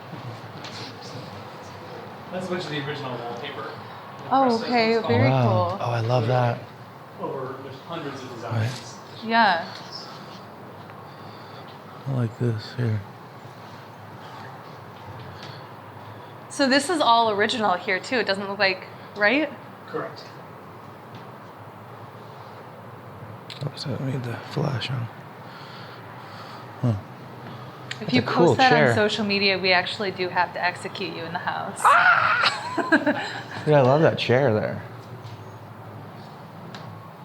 That's a bunch of the original wallpaper. Oh, okay, Oh very wow. cool. Oh, I love that. there's hundreds of designs. Yeah. I like this here. So this is all original here too. It doesn't look like, right? Correct. Oops, I need the flash on. Huh. If you a cool post that chair. on social media, we actually do have to execute you in the house. Dude, I love that chair there.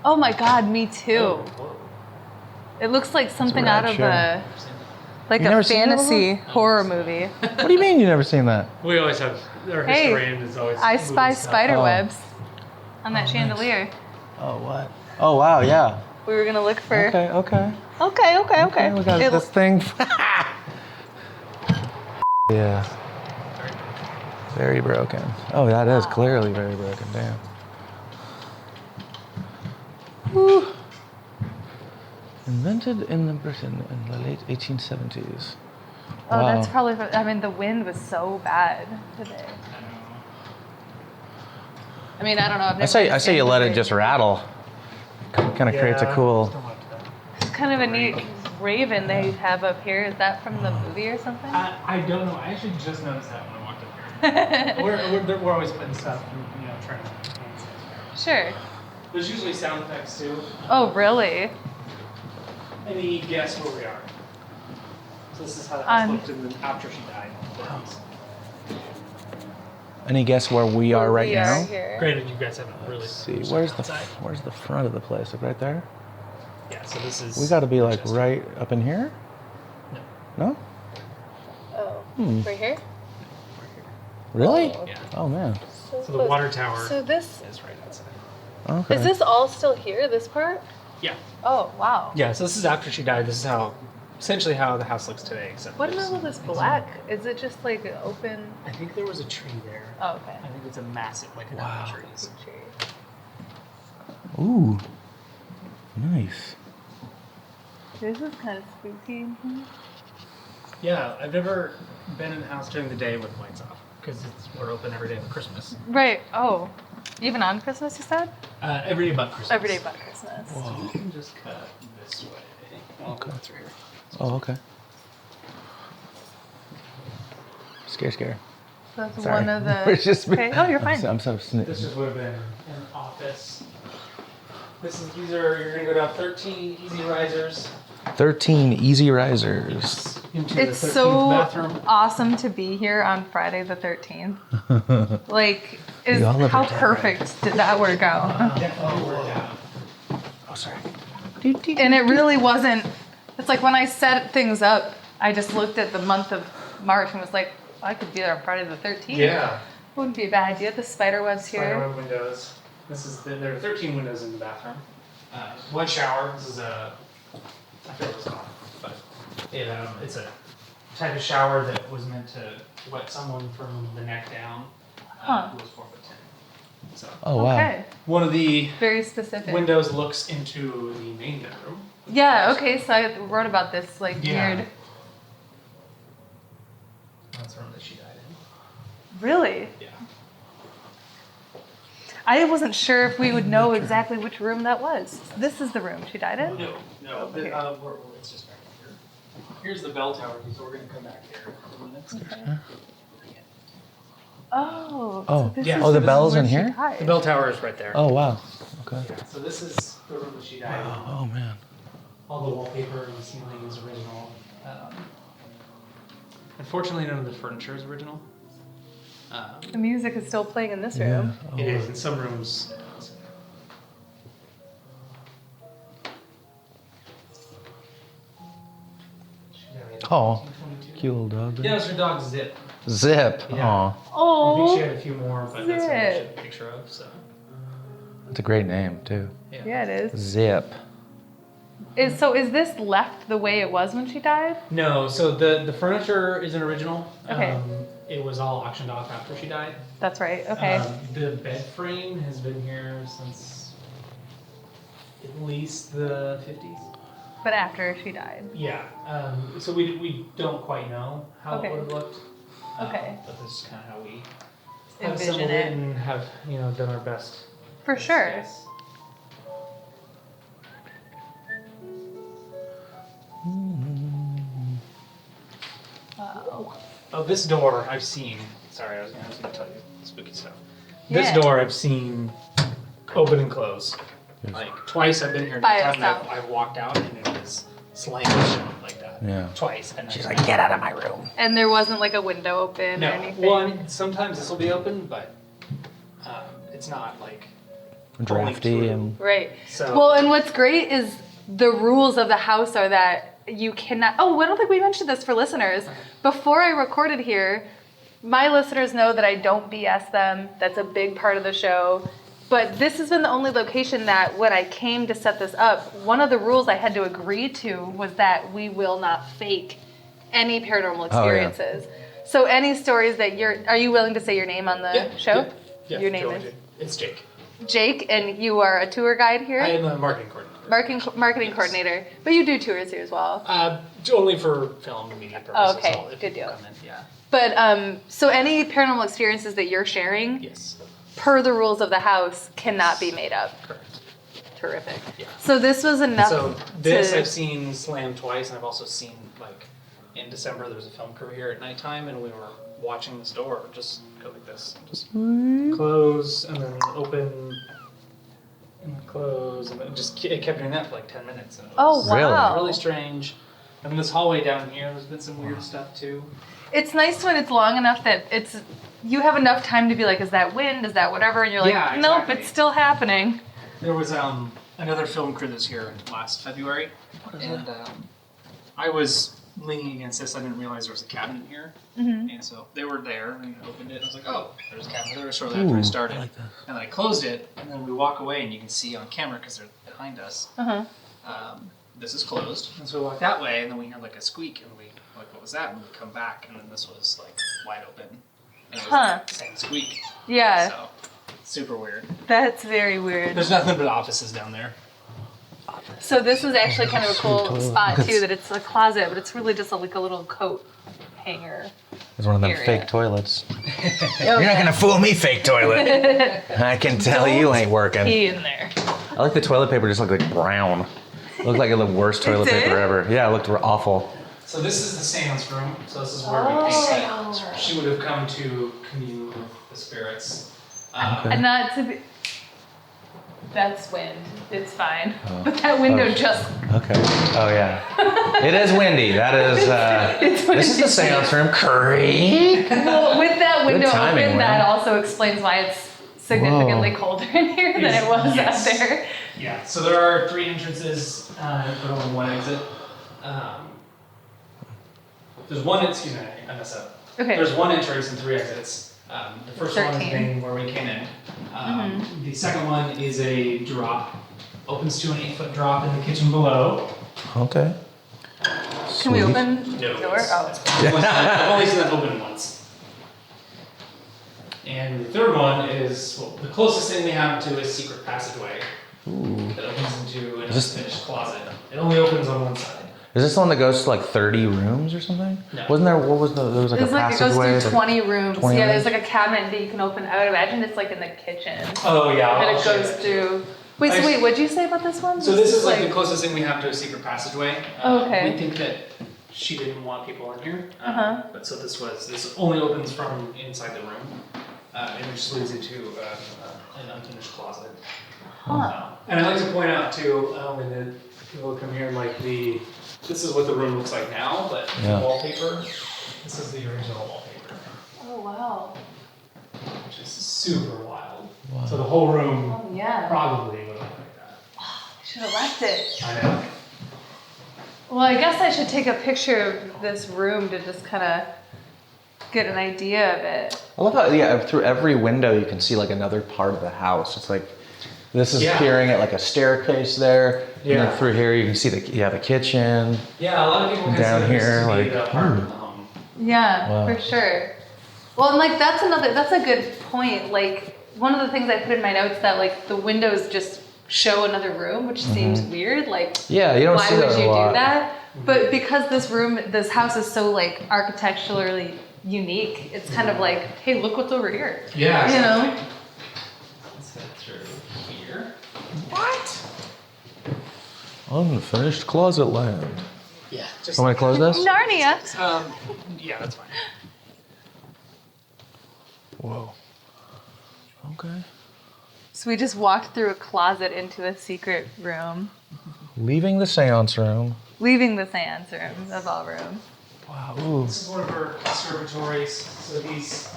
Oh my God, me too. Whoa. It looks like something rad out of chair. like You a never seen that fantasy before? horror movie. What do you mean you never seen that? We always have, our Hey, historian is always I moving spy stuff. spider Oh. webs on that Oh, nice. chandelier. Oh, what? Oh, wow, yeah. We were gonna look for. Okay. Okay. We got this thing. Yeah. Very broken. Oh, that is clearly very broken. Damn. Woo. Invented in the Britain in the late 1870s. Oh, Wow. that's probably. I mean, the wind was so bad today. I mean, I don't know. I've never I say you let it understand just the rattle. Kind of creates a Yeah, cool. just don't like that. It's kind of a neat raven they have up here. Is that from the movie or something? I don't know. I actually just noticed that when I walked up here. we're always putting stuff and trying to enhance it. Sure. There's usually sound effects too. Oh, really? Any guess where we are? So this is how the house Um, looked after she died. Any guess where we are right we now? Are here. Granted, you guys haven't really. Let's see. seen Where's the outside. where's the front of the place? Like right there? Yeah. So this is. We got to be like Winchester. right up in here? No. No? Oh, right here? Really? Oh, Yeah. Oh man. So the water tower So this is right outside. Okay. is this all still here? This part? Yeah. Oh, wow. Yeah. So this is after she died. This is essentially how the house looks today. Except What is there's- all this black? Is it just like an open? I think there was a tree there. Oh, okay. I think it's a massive, like a Wow. number of trees. Ooh. Nice. This is kind of spooky. Yeah, I've never been in the house during the day with lights off because we're open every day for Christmas. Right. Oh, even on Christmas, you said? Every day but Christmas. Every day but Christmas. So you can just cut this way. I'll go through here. Oh, okay. Scare. That's Sorry. one of the. It's just me. Okay. Oh, you're fine. I'm so This just would have been an office. You're gonna go down 13 easy risers 13 easy risers. into It's the 13th so bathroom. awesome to be here on Friday the 13th. Like, We all live how in town, perfect did that work out? Definitely worked out. Oh, sorry. And it really wasn't. It's like when I set things up, I just looked at the month of March and was like, I could be there on Friday the 13th. Yeah. Wouldn't be a bad idea. The spider webs here. Spiderweb windows. There are 13 windows in the bathroom. One shower. This is I forget what it's called, but it's a type of shower that was meant to wet someone from the neck down. Huh. Who was 4'10". So Oh, wow. Okay. one of the Very specific. windows looks into the main bedroom. Yeah, okay, so I wrote about this, like, Yeah. weird. That's the room that she died in. Really? Yeah. I wasn't sure if we would know exactly which room that was. This is the room she died in? No. Over here. It's just back here. Here's the bell tower, so we're gonna come back here in a minute. Okay. Oh. Oh. So this Yeah, is oh, the room bell's where in she here? died. The bell tower is right there. Oh, wow. Okay. So this is the room that she died in. Oh, man. All the wallpaper and the ceiling is original. Unfortunately, none of the furniture is original. The music is still playing in this Yeah. room. Oh, It is in some rooms. Oh, cute little dog. Yeah, it was her dog Zip. Zip. Yeah. Aw. I think Oh. she had a few more, but that's what I Zip. should picture of. So That's a great name, too. Yeah, it is. Zip. Is this left the way it was when she died? no, so the furniture isn't original. Okay. It was all auctioned off after she died. That's right. Okay. The bed frame has been here since at least the 50s. But after she died. Yeah. So we don't quite know how Okay. it would have looked. Okay. But this is kind of how we have Envision assembled it. and have done our best. For sure. Yes. this door I've seen. Sorry, I was gonna tell you spooky stuff. This Yeah. door I've seen open and close. Like twice I've been here. By The time itself. I've walked out and it was slammed shut like that. Yeah. Twice. And She's like, get out of my room. And there wasn't like a window open no. or anything. One. Sometimes this will be open, but it's not like Drafty only and Right. So Well, and what's great is the rules of the house are that you cannot. Oh, I don't think we mentioned this for listeners. Before I recorded here, my listeners know that I don't BS them. That's a big part of the show. But this has been the only location that when I came to set this up, one of the rules I had to agree to was that we will not fake any paranormal Oh, yeah. experiences. So any stories that are you willing to say your name on the show? Yeah. Your name Joe, is? It's Jake. Jake, and you are a tour guide here? I am a marketing coordinator. Marketing coordinator. But you do tours here as well. Only for film and media purposes. Okay, so if good people deal. come in, yeah. But so any paranormal experiences that you're sharing, Yes. per the rules of the house, cannot be made up. Correct. Terrific. Yeah. So this was enough. So this to, I've seen slammed twice, and I've also seen like in December there was a film crew here at nighttime, and we were watching this door just go like this, and just close and then open and then close, and it kept doing that for like 10 minutes. And it Oh was wow! really strange. And then this hallway down here, there's been some weird stuff too. It's nice when it's long enough that you have enough time to be like, is that wind? Is that whatever? And you're like, Yeah, nope, exactly. it's still happening. There was another film crew that's here last February, and I was leaning against this. I didn't realize there was a cabinet here, and so they were there, and I opened it. And I was like, "Oh, there's a cabinet there." Shortly after we started, and then I closed it, and then we walk away, and you can see on camera because they're behind us. This is closed, and so we walk that way, and then we hear like a squeak, and we like, "What was that?" And we come back, and then this was like wide open, and it was like, the same squeak. Yeah, So super weird. that's very weird. There's nothing but offices down there. So this is actually kind of a cool spot too, that it's a closet, but it's really just like a little coat hanger. it's one of them Area. fake toilets. You're not gonna fool me, fake toilet. I can tell you ain't working. Pee in there. I like the toilet paper just looked like brown. It looked like the worst toilet did? paper ever. Yeah, it looked awful. So this is the seance room. So this is where we think that she would have come to commune with the spirits. And not to be. That's wind. It's fine. But that window just. Okay. Oh yeah. It is windy. That is. It's This is the seance room. Curry. Well, with that window timing, open, Lynn. that also explains why it's significantly colder in here than it was Yes. out there. Yeah. So there are 3 entrances, but only 1 exit. There's one. Excuse me, I messed up. Okay. There's 1 entrance and 3 exits. The first one is 13. the main where we came in. The second one is a drop. Opens to an 8-foot drop in the kitchen below. Okay. Can we Sweet. open the No, door? it's- Oh. I've only seen that open once. And the third one is, well, the closest thing we have to a secret passageway that opens into an Is this- unfinished closet. It only opens on one side. Is this the one that goes to like 30 rooms or something? No. Wasn't there? What was the? There was like It's a like it goes passageway. through 20 rooms. 20 yeah, rooms? there's like a cabinet that you can open. I would imagine it's like in the kitchen. Oh yeah. And I'll it show you goes that. through. Wait, so I- wait, what'd you say about this one? So this is like the closest thing we have to a secret passageway. Okay. We think that she didn't want people in here. But so this only opens from inside the room. And it just leads into an unfinished closet. And I'd like to point out too, when the people come here, like this is what the room looks like now, but Yeah. the wallpaper, this is the original wallpaper, Oh, wow. which is super wild. So the whole room Oh, yeah. probably would look like that. Should have left it. I know. Well, I guess I should take a picture of this room to just kind of get an idea of it. I love how through every window you can see like another part of the house. It's like this is Yeah. peering at like a staircase there. And Yeah. then through here you can see the kitchen. Yeah, a lot of people consider Down this here, to be like, the heart of the home. Yeah, Wow. for sure. Well, and like that's a good point. Like one of the things I put in my notes that like the windows just show another room, which seems weird. Like Yeah, you don't why see that would a you lot. do that? But because this house is so like architecturally unique, it's kind of like, hey, look what's over here. Yeah, You know? exactly. Let's head through here. Unfinished closet land. Yeah, just Want me to close this? Narnia. yeah, that's fine. Whoa. Okay. So we just walked through a closet into a secret room, Leaving the seance room. leaving the seance room of all rooms. Wow. Ooh. This is one of our conservatories. So these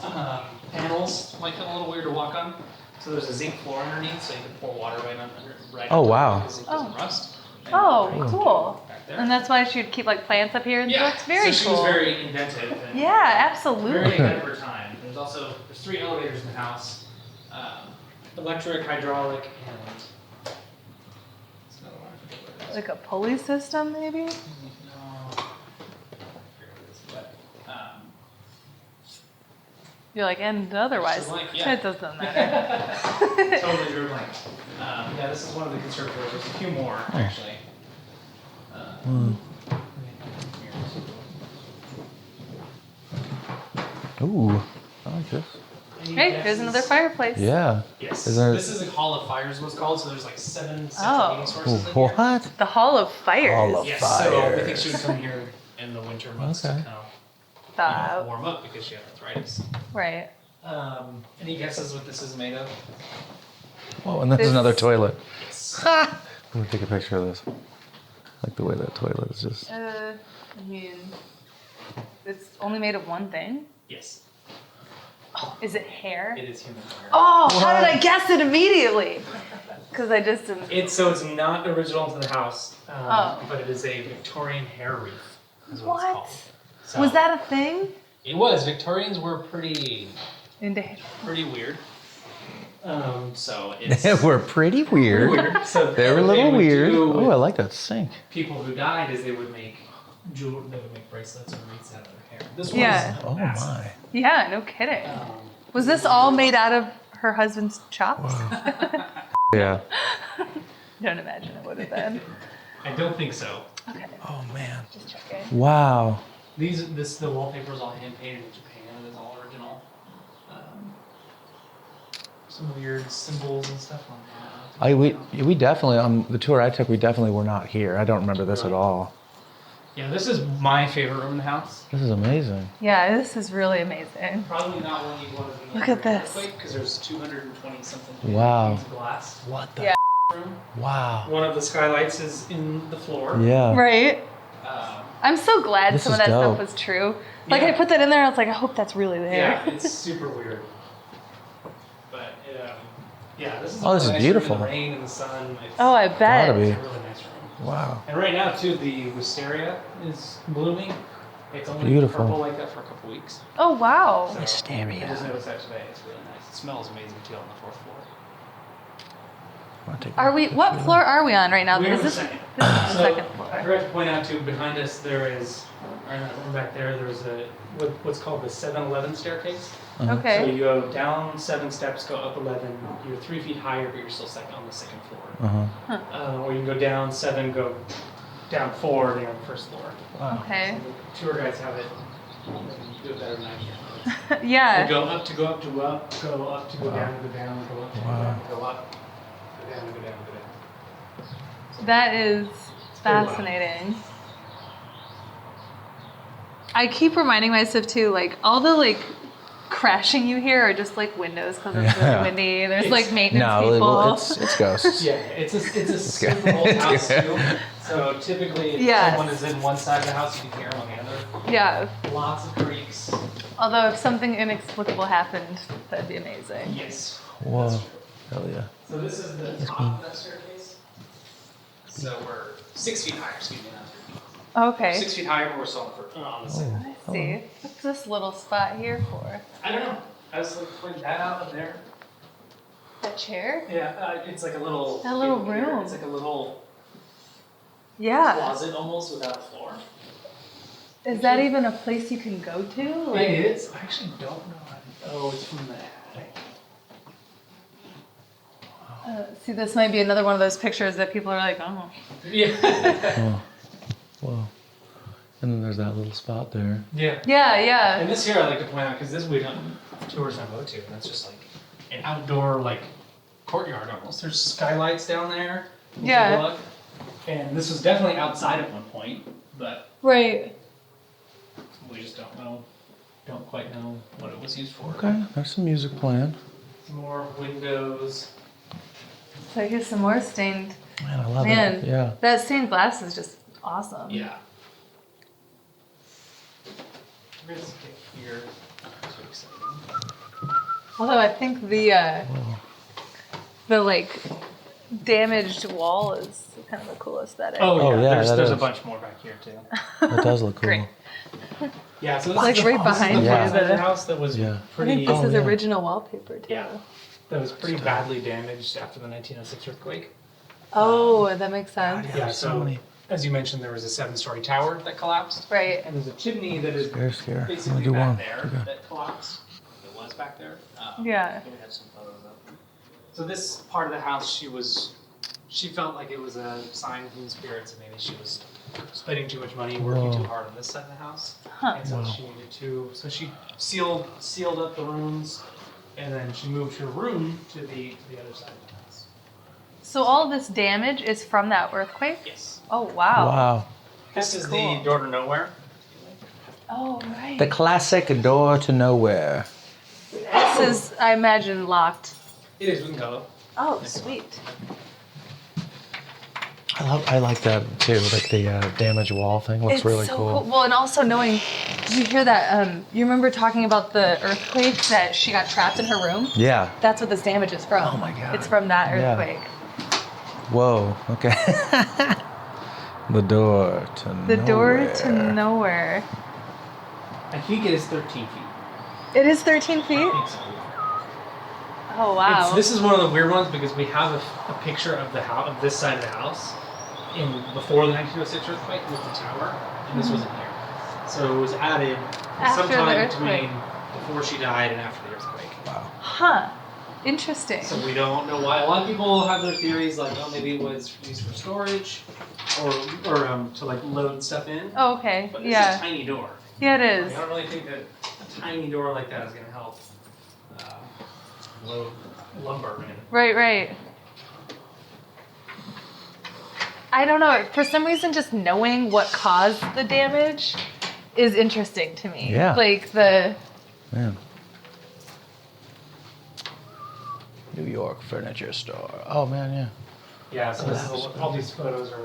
panels might feel a little weird to walk on. So there's a zinc floor underneath, so you can pour water right under. Right Oh, under wow. because it doesn't rust. And Oh, right cool. back there. And that's why she'd keep like plants up here and Yeah, stuff. It's very so she cool. was very inventive. And Yeah, very absolutely. ahead of her time. There's 3 elevators in the house. Electric, hydraulic, and it's another one. I forget what it is. Like a pulley system, maybe? No. I forget what it is, but, You're like, and otherwise, It's a blank, yeah. it doesn't matter. totally drew a blank. Yeah, this is one of the conservatories. There's a few more, actually. Ooh. I like this. Hey, there's another fireplace. Yeah. Yes. Is there- This is a Hall of Fires, what's called. So there's like 7 central Oh. heating sources in here. What? The Hall of Fires. Hall of Yes. So we think Fires. she would come here in the winter months Okay. to kind of The- warm up because she had arthritis. right. Any guesses what this is made of? Whoa, and there's This- another toilet. Yes. I'm gonna take a picture of this. I like the way that toilet is just. I mean, it's only made of one thing. Yes. Is it hair? It is human hair. Oh, how did I guess it immediately? Because I just didn't. It's not original to the house, but it is a Victorian hair wreath. Is what? It's What? called. So, Was that a thing? It was. Victorians were pretty Into weird. So it's They were pretty weird. weird. So They were a what little would weird. do Oh, I with like that sink. people who died is they would make jewelry. They would make bracelets and wreaths out of their hair. This Yeah. was Oh massive. my. Yeah, no kidding. Um, Was this all made out of her husband's chops? Yeah. Don't imagine it would have been. I don't think so. Okay, Oh man. just checking. Wow. The wallpaper is all hand painted in Japan. It is all original. Some weird symbols and stuff on that. We definitely on the tour I took. We definitely were not here. I don't remember this at all. Yeah, this is my favorite room in the house. This is amazing. Yeah, this is really amazing. Probably not one you'd want to be Look at this. because there's 220 something Wow. panes of glass. What the? Yeah. Room. Wow. One of the skylights is in the floor. Yeah. Right? Um, I'm so glad This some of is that dope. stuff was true. Like, Yeah. I put that in there, I was like, I hope that's really there. yeah, it's super weird. But yeah, this is. Oh, this is a nice beautiful. room in the rain and the sun. It's, Oh, I Gotta bet. be. It's a really nice room. Wow. And right now too, the wisteria is blooming. It's only Beautiful. purple like that for a couple weeks. Oh, wow. So Wisteria. I just noticed that today. It's really nice. It smells amazing too on the 4th floor. What floor are we on right now? We're on Because the this second. is the So second I floor. forgot to point out too, behind us there is, or in that room back there, there's what's called the 7-11 staircase. So Okay. you go down 7 steps, go up 11. You're 3 feet higher, but you're still on the second floor. Uh-huh. Or you can go down 7, go down 4, and you're on the 1st floor. Wow. Okay. The tour guides have it. Do it better than I can. Yeah. You go up to go up to go up, go up to go down, go down, go up to go Wow. down, go up, go down, go down, go down. That is very wild. fascinating. I keep reminding myself too, like all the like crashing you hear are just like windows because it's really Yeah. windy. There's It's- like maintenance No, people. it's ghosts. Yeah, it's a super old house too. So typically, if Yes. someone is in one side of the house, you can hear them on the other. Yeah. Lots of creaks. Although if something inexplicable happened, that'd be amazing. Yes. Whoa. That's true. Hell yeah. So this is the top of that staircase. So we're 6 feet higher. Excuse me, not 3 feet. Okay. 6 feet higher, but we're still on the second. Let's see. What's this little spot here for? I don't know. I was like pointing that out up there. A chair? Yeah, it's like a little. That little here, room. It's like a little Yeah. closet almost without a floor. Is that even a place you can go to? Like, It is. I actually don't know how to. Oh, it's from the attic. see, this might be another one of those pictures that people are like, oh. Yeah. Oh. Whoa. And then there's that little spot there. Yeah. Yeah, yeah. And this here I like to point out because this we don't tours don't go to, and that's just like an outdoor like courtyard almost. There's skylights down there. You can Yeah. take a look. And this was definitely outside at one point, but Right. we just don't know. don't quite know what it was used for. Okay, there's some music playing. Some more windows. So here's some more stained. Man, I love Man, it. Yeah. that stained glass is just awesome. Yeah. We're gonna get here. That's really exciting. Although I think the like damaged wall is kind of a cool aesthetic. Oh, Oh, yeah. yeah, There's that a is. bunch more back here too. It does look cool. Great. Yeah, so this Like is the, right behind this is the you, front side of the- the house that was Yeah. I pretty. think this is yeah. original wallpaper too. Yeah. That was pretty badly damaged after the 1906 earthquake. Oh, that makes sense. Yeah, so so many. as you mentioned, there was a 7-story tower that collapsed, Right. and there's a chimney that is Scare. I'm basically gonna do back one. there Okay. that collapsed. It was back there. Yeah. We have some photos of. So this part of the house, she felt like it was a sign from spirits, and maybe she was spending too much money working Whoa. too hard on this side of the house, Huh. and so Wow. she needed to. So she sealed up the rooms, and then she moved her room to the other side of the house. So all this damage is from that earthquake? Yes. Oh wow. Wow. This That's is cool. the door to nowhere. Oh right. The classic door to nowhere. This is, I imagine, locked. It is. We can go. Oh, sweet. I like that too. Like the damaged wall thing looks really so cool. Well, and also knowing, did you hear that? You remember talking about the earthquake that she got trapped in her room? Yeah. That's what this damage is from. Oh my God. It's from that Yeah. earthquake. Whoa. Okay. The door to The nowhere. door to nowhere. I think it is 13 feet. It is 13 feet? I think so. Oh wow. This is one of the weird ones because we have a picture of the house, of this side of the house, before the 1906 earthquake with the tower, and this wasn't here. So it was added After the sometime earthquake. between before she died and after the earthquake. Wow. Huh. Interesting. So we don't know why. A lot of people have their theories, like, oh, maybe it was used for storage, or to like load stuff in. Oh, okay. But it's a Yeah. tiny door. Yeah, it I is. don't really think that a tiny door like that is going to help load lumber in. Right. I don't know. For some reason, just knowing what caused the damage is interesting to me. Yeah. Like the. Man. New York furniture store. Oh man, yeah. Yeah, so this is all these photos are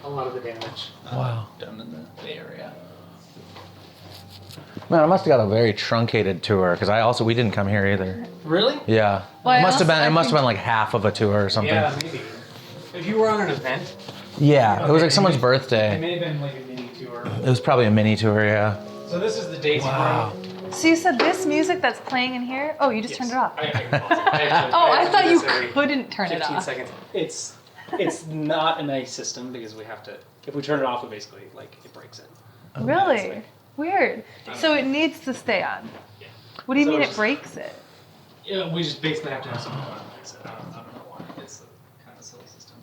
a lot of the damage Wow. done in the Bay Area. Man, I must have got a very truncated tour because we didn't come here either. Really? Yeah. Well, I it must have also- been. I It must have think- been like half of a tour or something. Yeah, maybe. If you were on an event, Yeah, it was like someone's it birthday. may have been like a mini tour. It was probably a mini tour. Yeah. So this is the Daisy Wow. room. So you said this music that's playing in here? Oh, you just Yes. turned it off. I can pause it. I have to- Oh, I have to thought do you this every couldn't turn it 15 off. seconds. It's not a nice system because we have to. If we turn it off, it basically it breaks it. Really? It's like- Weird. So it needs to stay on. Yeah. What do you So mean it's it just- breaks it? Yeah, we just basically have to have something to fix it. I don't know why. It's kind of a silly system.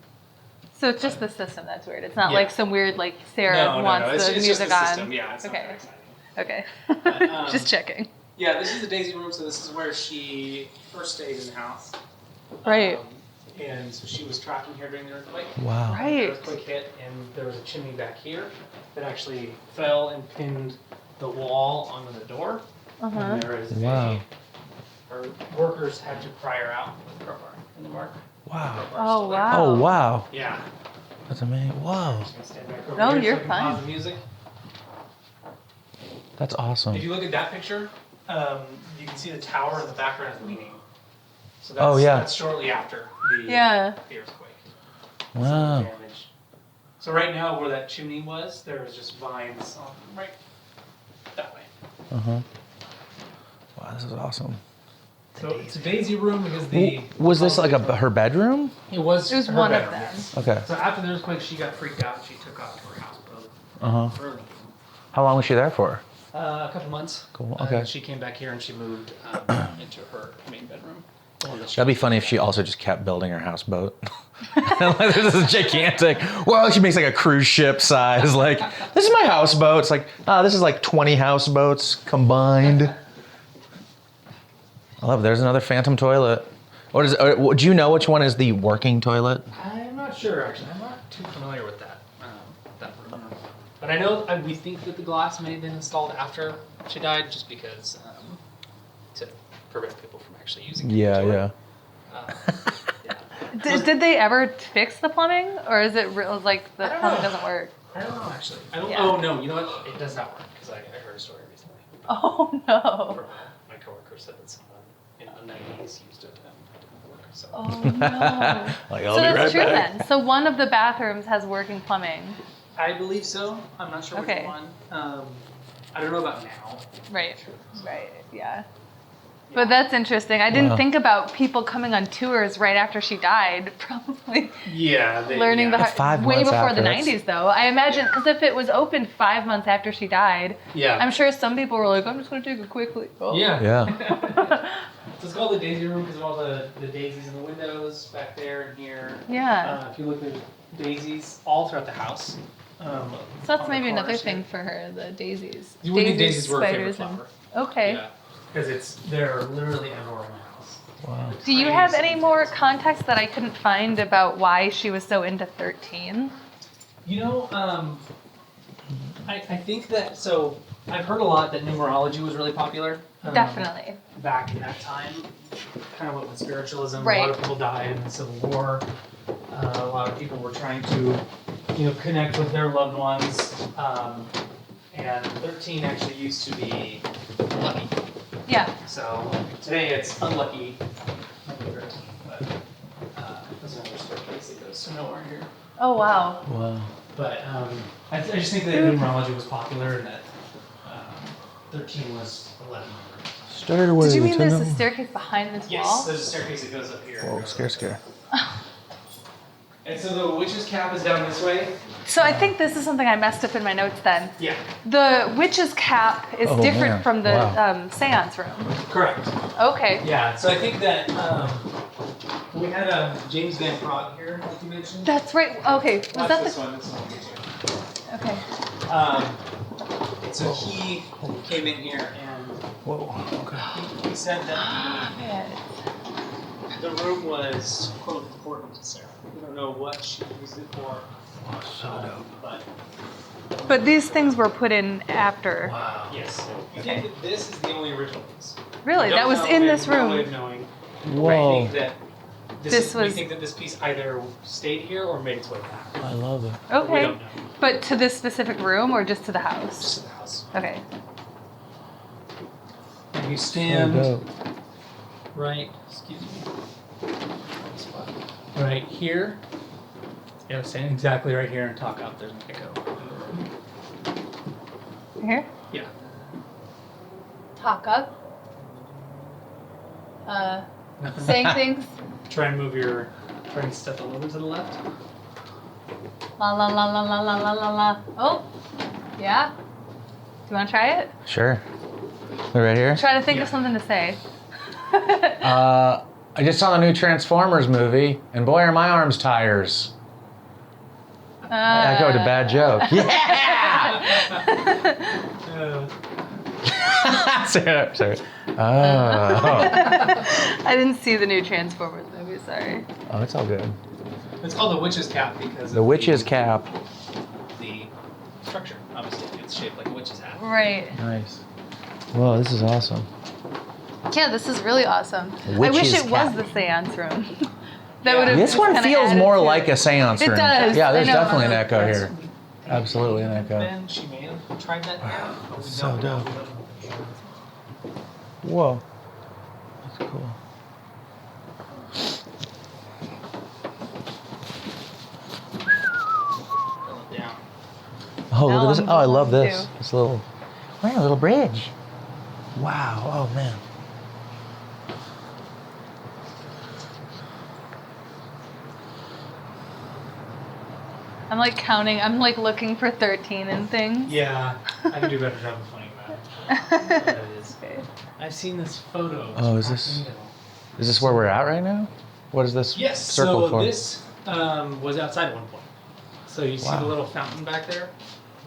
So it's just the system that's weird. It's not Yeah. like some weird like Sarah No, wants it's the just music the on. system. Yeah, it's not Okay. very exciting. Okay. But, Just checking. Yeah, this is the Daisy room. So this is where she first stayed in the house. Right. And so she was trapped in here during the earthquake. Wow. The Right. earthquake hit, and there was a chimney back here that actually fell and pinned the wall onto the door. Uh-huh. And there is Wow. her workers had to pry her out with a crowbar in the mark. Wow. Oh wow. Oh wow. Yeah. That's amazing. Whoa. Just gonna stand back over No, here so you're I can fine. pause the music. That's awesome. If you look at that picture, you can see the tower in the background is leaning. So that's, Oh, yeah. that's shortly after the, Yeah. the earthquake. Wow. Some damage. So right now, where that chimney was, there was just vines right that way. Uh huh. Wow, this is awesome. So it's a Daisy room because the Was this like her bedroom? It was. It was her one of bedroom, them. yes. Okay. So after the earthquake, she got freaked out. And she took off to her houseboat Uh huh. for a leave. How long was she there for? A couple months. Cool, okay. She came back here and she moved into her main bedroom. The one that she- That'd be funny if she also just kept building her houseboat. Like, this is gigantic. Well, she makes like a cruise ship size. Like, this is my houseboat. It's like, this is like 20 houseboats combined. I love it. There's another phantom toilet. What is it? Do you know which one is the working toilet? I'm not sure actually. I'm not too familiar with that room. But I know we think that the glass may have been installed after she died just because to prevent people from actually using it. Yeah. yeah. Did they ever fix the plumbing, or is it real, like the I don't plumbing know. doesn't work? I don't know actually. I don't. Yeah. Oh no, you know what? It does not work because I heard a story recently. Oh no. From my coworker said that someone in the 90s used it and it didn't work. So. Oh no. Like, I'll So be that's right true back. then. So one of the bathrooms has working plumbing. I believe so. I'm not sure Okay. which one. I don't know about now. Right. Right. Yeah. But that's interesting. I didn't Wow. think about people coming on tours right after she died. Probably Yeah. learning the That's 5 way months before after, the that's- 90s, though. I imagine because if it was opened 5 months after she died, Yeah. I'm sure some people were like, "I'm just going to take it quickly." Oh. Yeah. Yeah. So it's called the Daisy Room because of all the daisies in the windows back there and here. Yeah. If you look at daisies all throughout the house. So that's on the maybe another corners thing here. for her, the daisies. You would think daisies were a favorite spiders, flower. Okay. Yeah. Because they're literally everywhere in the house. Wow. Do you have any more context that I couldn't find about why she was so into 13? You know, I think that, so I've heard a lot that numerology was really popular. Definitely. Back in that time, kind of with spiritualism, a Right. lot of people died in the Civil War. A lot of people were trying to, connect with their loved ones. And 13 actually used to be lucky. Yeah. So today it's unlucky number 13, but there's another staircase that goes to nowhere here. Oh, wow. Wow. But I just think that numerology was popular and that 13 was a lucky number. Stairway Did you mean to there's a no- staircase behind this Yes, wall? there's a staircase that goes up here. Whoa, scare. And so the witch's cap is down this way. So I think this is something I messed up in my notes then. Yeah, The witch's cap is Oh, different man. from the Wow. seance room. correct. Okay. Yeah, so I think that we had James Van Prague here, like you mentioned. That's right. Okay. Was That's that this the? one. This one. Okay. So he came in here and Whoa. Okay. he said that Yeah. the room was, quote, important to Sarah. We don't know what she used it for. Oh, so dope. But But these things were put in after. Wow. yes, we think that this is the only original piece. Really? We don't That was know, in we have this no room. way of knowing. Whoa. I think that This we was- think that this piece either stayed here or made its way back. I love it. But we Okay. don't know. But to this specific room or just to the Just house? to the house. Okay. And you So stand dope. right, excuse me, right here. Yeah, stand exactly right here and talk up. There's an echo. Here? Yeah. Talk up. Nothing. Saying things. Try and step a little to the left. La la la la la la la la la. Oh. Yeah? Do you want to try it? Sure. We're right here. Try to think Yeah. of something to say. I just saw the new Transformers movie, and boy, are my arms tires. I echoed a bad joke. Yeah! Sorry. Oh. I didn't see the new Transformers movie, sorry. Oh, it's all good. It's called the witch's cap because The of witch's cap. the structure. Obviously, it's shaped like a witch's hat. Right. Nice. Whoa, this is awesome. Yeah, this is really awesome. I Witch's wish it was cap. the seance room. That Yeah. would have This just one kinda feels added more to like a seance It room. does, Yeah, there's I know. definitely an echo here. Absolutely an echo. Then she may have tried that here. But we So don't know. dope. We don't know for sure. Whoa. That's cool. Pull it down. Oh, Now look at this. I'm Oh, I love going this. to. This little. Wow, a little bridge. Wow. Oh, man. I'm like counting, I'm like looking for 13 and things. Yeah, I can do a better job of pointing that. That is. Okay. I've seen this photo. Oh, is this- Is this where we're at right now? What is this Yes. circle So for? this was outside at one point. So you see Wow. the little fountain back there.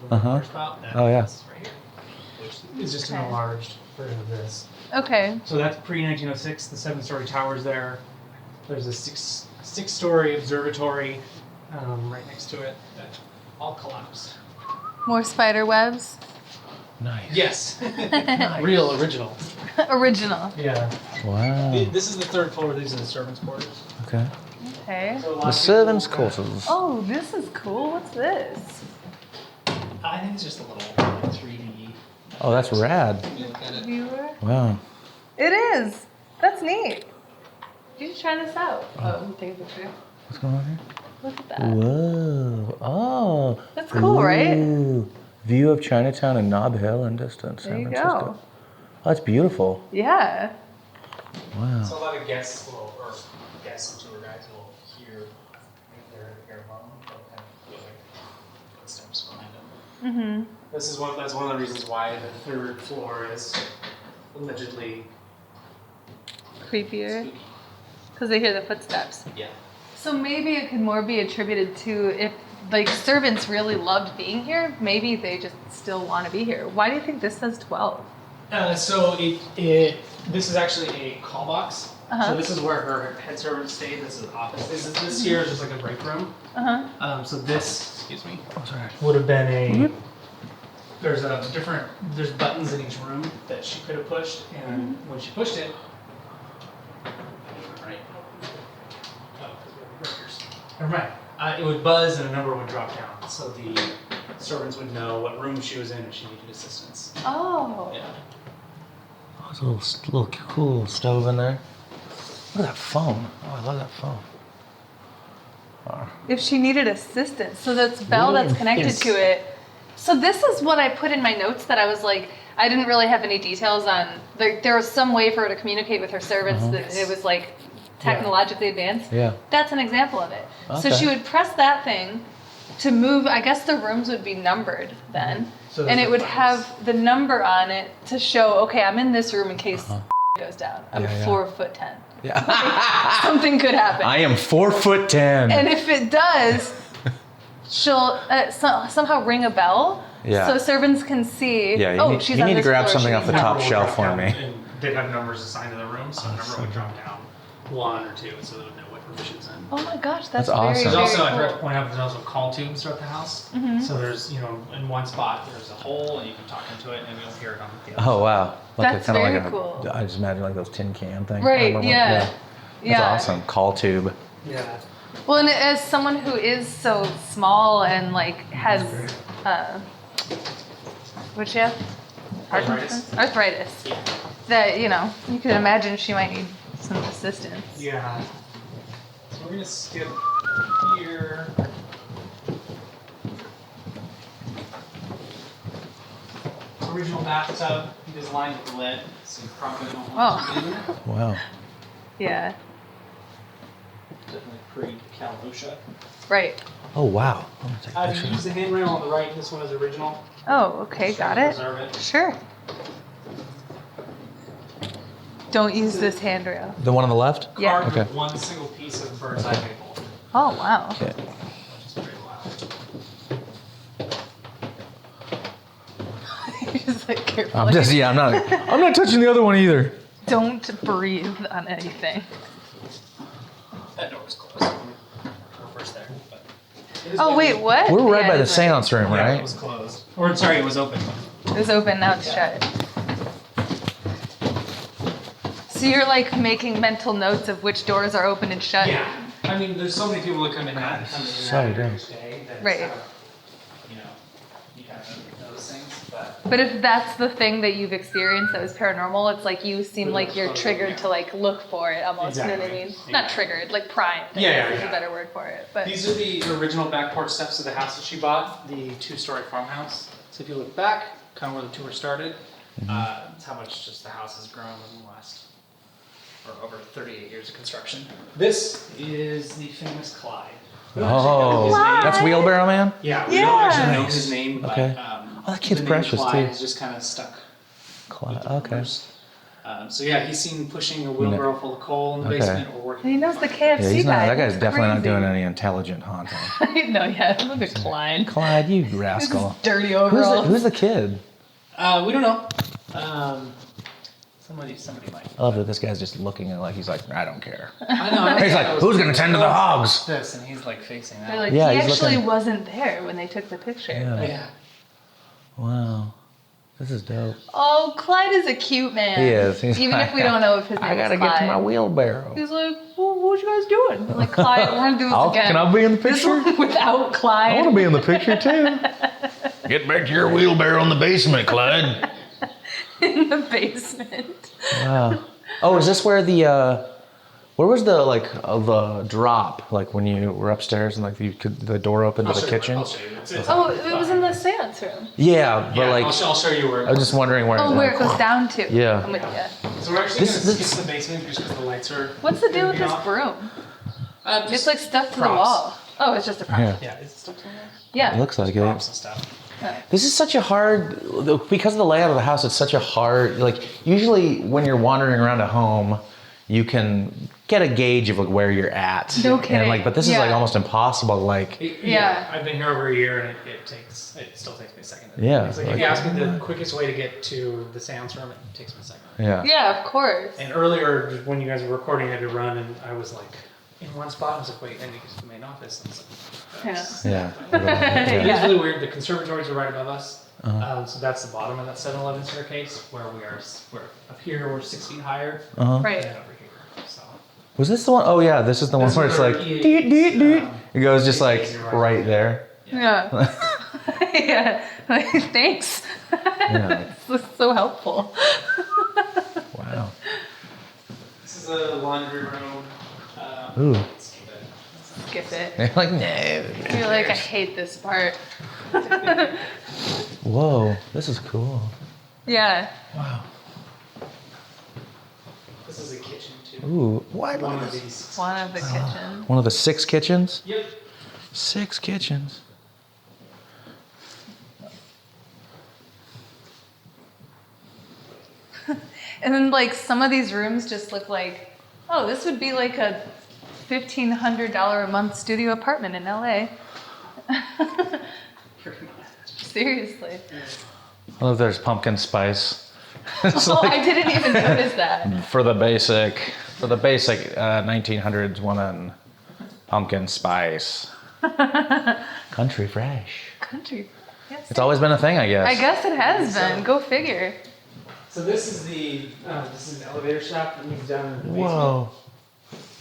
The Uh-huh. water spout? Oh, yeah. That's right here. Which is just an Okay. enlarged version of this. Okay. So that's pre-1906. The 7-story tower's there. There's a six-story observatory right next to it that all collapsed. More spider webs. Nice. Yes. Real original. Original. Yeah. Wow. This is the third floor. These are the servants' quarters. Okay. Okay. So a lot The of servants' people, quarters. Oh, this is cool. What's this? I think it's just a little 3D. Oh, that's rad. When you look at it. Viewer. Wow. It is. That's neat. You should try this out. Oh, take a picture. What's going on here? Look at that. Whoa. Oh. That's cool, right? Ooh. View of Chinatown and Nob Hill in distance. There San you Francisco. go. Oh, that's beautiful. Yeah. Wow. So a lot of guests or guests and tour guides will hear their home. They'll kind of feel like footsteps behind them. Mm-hmm. That's one of the reasons why the third floor is allegedly Creepier. spooky. Because they hear the footsteps. Yeah. So maybe it could more be attributed to if like servants really loved being here, maybe they just still want to be here. Why do you think this says 12? So this is actually a call box. Uh-huh. So this is where her head servant stayed. This is Opitz. This here is just like a break room. Uh-huh. So this, excuse me, Oh, sorry. would have been a. There's buttons in each room that she could have pushed, and when she pushed it, right? Oh, because we have breakers. Never mind. It would buzz and a number would drop down, so the servants would know what room she was in if she needed assistance. Oh. Yeah. Oh, there's a little cool stove in there. Look at that phone. Oh, I love that phone. If she needed assistance. So that's bell that's connected Yes. to it. So this is what I put in my notes that I was like, I didn't really have any details on. There was some way for her to communicate with her servants that it was like technologically advanced. Yeah. That's an example of it. So Okay. she would press that thing to move. I guess the rooms would be numbered then. So And there's it would buttons. have the number on it to show, okay, I'm in this room in case goes down. I'm Yeah, yeah. 4'10". Yeah. Something could happen. I am 4'10". And if it does, she'll somehow ring a bell, Yeah. so servants can see. Yeah, you oh, need- she's you on need to this grab floor, something she's off the on- top Number would shelf drop for down, me. And they'd have numbers assigned to the room, so a number would drop down 1 or 2, so they would know what room she was in. Oh my gosh, that's That's awesome. very, There's very also, I cool. forgot to point out, there's also call tubes throughout the house. So there's, in one spot, there's a hole, and you can talk into it, and you'll hear it on the other Oh, wow. That's kinda very like a, cool. I just imagine like those tin can things. Right, Remember when- yeah. That's Yeah. awesome. Call tube. Yeah. Well, and as someone who is so small and like has, what's she have? Arthritis. Arthritis. That you can imagine she might need some assistance. Yeah. So we're gonna skip here. Original bathtub, designed with lead, so you probably don't want to get in there. Wow. Yeah. Definitely pre-Calosha. Right. Oh, wow. I'm gonna take a I've picture. used the handrail on the right. This one is original. Oh, okay, Just trying got to it. Preserve it. Sure. Don't use this handrail. The one on the left? Yeah. Carved Okay. with one single piece of bird's eye maple, Oh wow. Okay. which is very loud. You're just like careful. I'm not touching the other one either. Don't breathe on anything. That door was closed. We're first there. But it is Oh windy. wait, what? We're right Yeah, by it the is seance room, Yeah, it right? was closed. Or sorry, it was open. It was open, now it's shut. So you're like making mental notes of which doors are open and shut. Yeah. I mean, there's so many people that come in that so every dumb. day that Right. it's kind of, you kind of know those things, but But if that's the thing that you've experienced that was paranormal, it's like you seem like you're triggered to like look for it almost. You know what I Exactly. mean? Not triggered, like primed. I Yeah, guess yeah, is yeah. a better word for it. But these are the original back porch steps of the house that she bought, the 2-story farmhouse. So if you look back, kind of where the tour started, it's how much just the house has grown in the last, or over 38 years of construction. This is the famous Clyde. We don't actually know his name. That's Wheelbarrow Man? Yeah, we Yeah. don't actually know his name, but Okay. Oh, that kid's the name precious, Clyde too. has just kind of stuck. Clyde, with the okay. numbers. So yeah, he's seen pushing a wheelbarrow full of coal in the Okay. basement or working. he knows the KFC Yeah, he's not. guy. That guy's That's definitely not crazy. doing any intelligent haunting. No, yeah, look at Klein. Clyde, you rascal. Dirty Who's overalls. who's the kid? We don't know. Somebody might. I love that this guy's just looking at like he's like, I don't care. I know. He's like, who's gonna tend to the hogs? This, and he's like facing that. They're like, Yeah, he he's actually looking- wasn't there when they took the picture. Yeah. Yeah. Wow. This is dope. Oh, Clyde is a cute man. He is. He's Even if we don't know if his name I gotta is get Clyde. to my wheelbarrow. He's like, well, what you guys doing? I'm like, Clyde, we're gonna do this again. Can I be in the This picture? one without Clyde. I want to be in the picture too. Get back to your wheelbarrow in the basement, Clyde. in the basement. Wow. Oh, is this where where was the drop? Like when you were upstairs and like the door opened to the kitchen? I'll show you. Oh, it was in the seance room. Yeah, but like I'll show you where. I was just wondering where. Oh, where it goes down to. Yeah. I'm with you. So we're actually This- gonna this- skip the basement just because the lights are. What's the deal with gonna this be off. broom? Just It's like stuck to the props. wall. Oh, it's just a prop. Yeah. Yeah, it's stuck to the wall. Yeah. It looks like Props it. and stuff. This is such a hard, because of the layout of the house, it's such a hard, like, usually when you're wandering around a home, you can get a gauge of like where you're at. No And kidding. like, but this is like Yeah. almost impossible, like, Yeah. I've been here over a year and it still takes me a second. Yeah, It's like, like- if you ask me the quickest way to get to the seance room, it takes me a second. yeah. Yeah, of course. And earlier, when you guys were recording, I had to run and I was like in one spot. I was like, wait, I need to get to the main office. And I was like, Yeah. Yeah. It Yeah. is really weird. The conservatories are right above us. So that's the bottom of that 7-Eleven staircase where we're up here, we're 6 feet higher Uh-huh. Right. than over here. So Was this the one? Oh yeah, this is the one This where is it's like, where he- doot, doot, doot. um, It goes just like he's right there. Yeah. Yeah. Like, thanks. Yeah. This is so helpful. Wow. this is a laundry room. Ooh. Skip it. They're like, no. You're like, I hate this part. Whoa, this is cool. Yeah. Wow. This is a kitchen too. Ooh, what? One of these. One of the kitchen. One of the 6 kitchens? Yep. 6 kitchens. And then like some of these rooms just look like, oh, this would be like a $1,500 a month studio apartment in LA. Seriously. I love there's pumpkin spice. It's Oh, like I didn't even notice that. for the basic 1900s one on pumpkin spice. Country fresh. Country. Yes. It's always been a thing, I guess. I guess it has been. Go figure. So this is an elevator shaft that leads down into the basement. Whoa.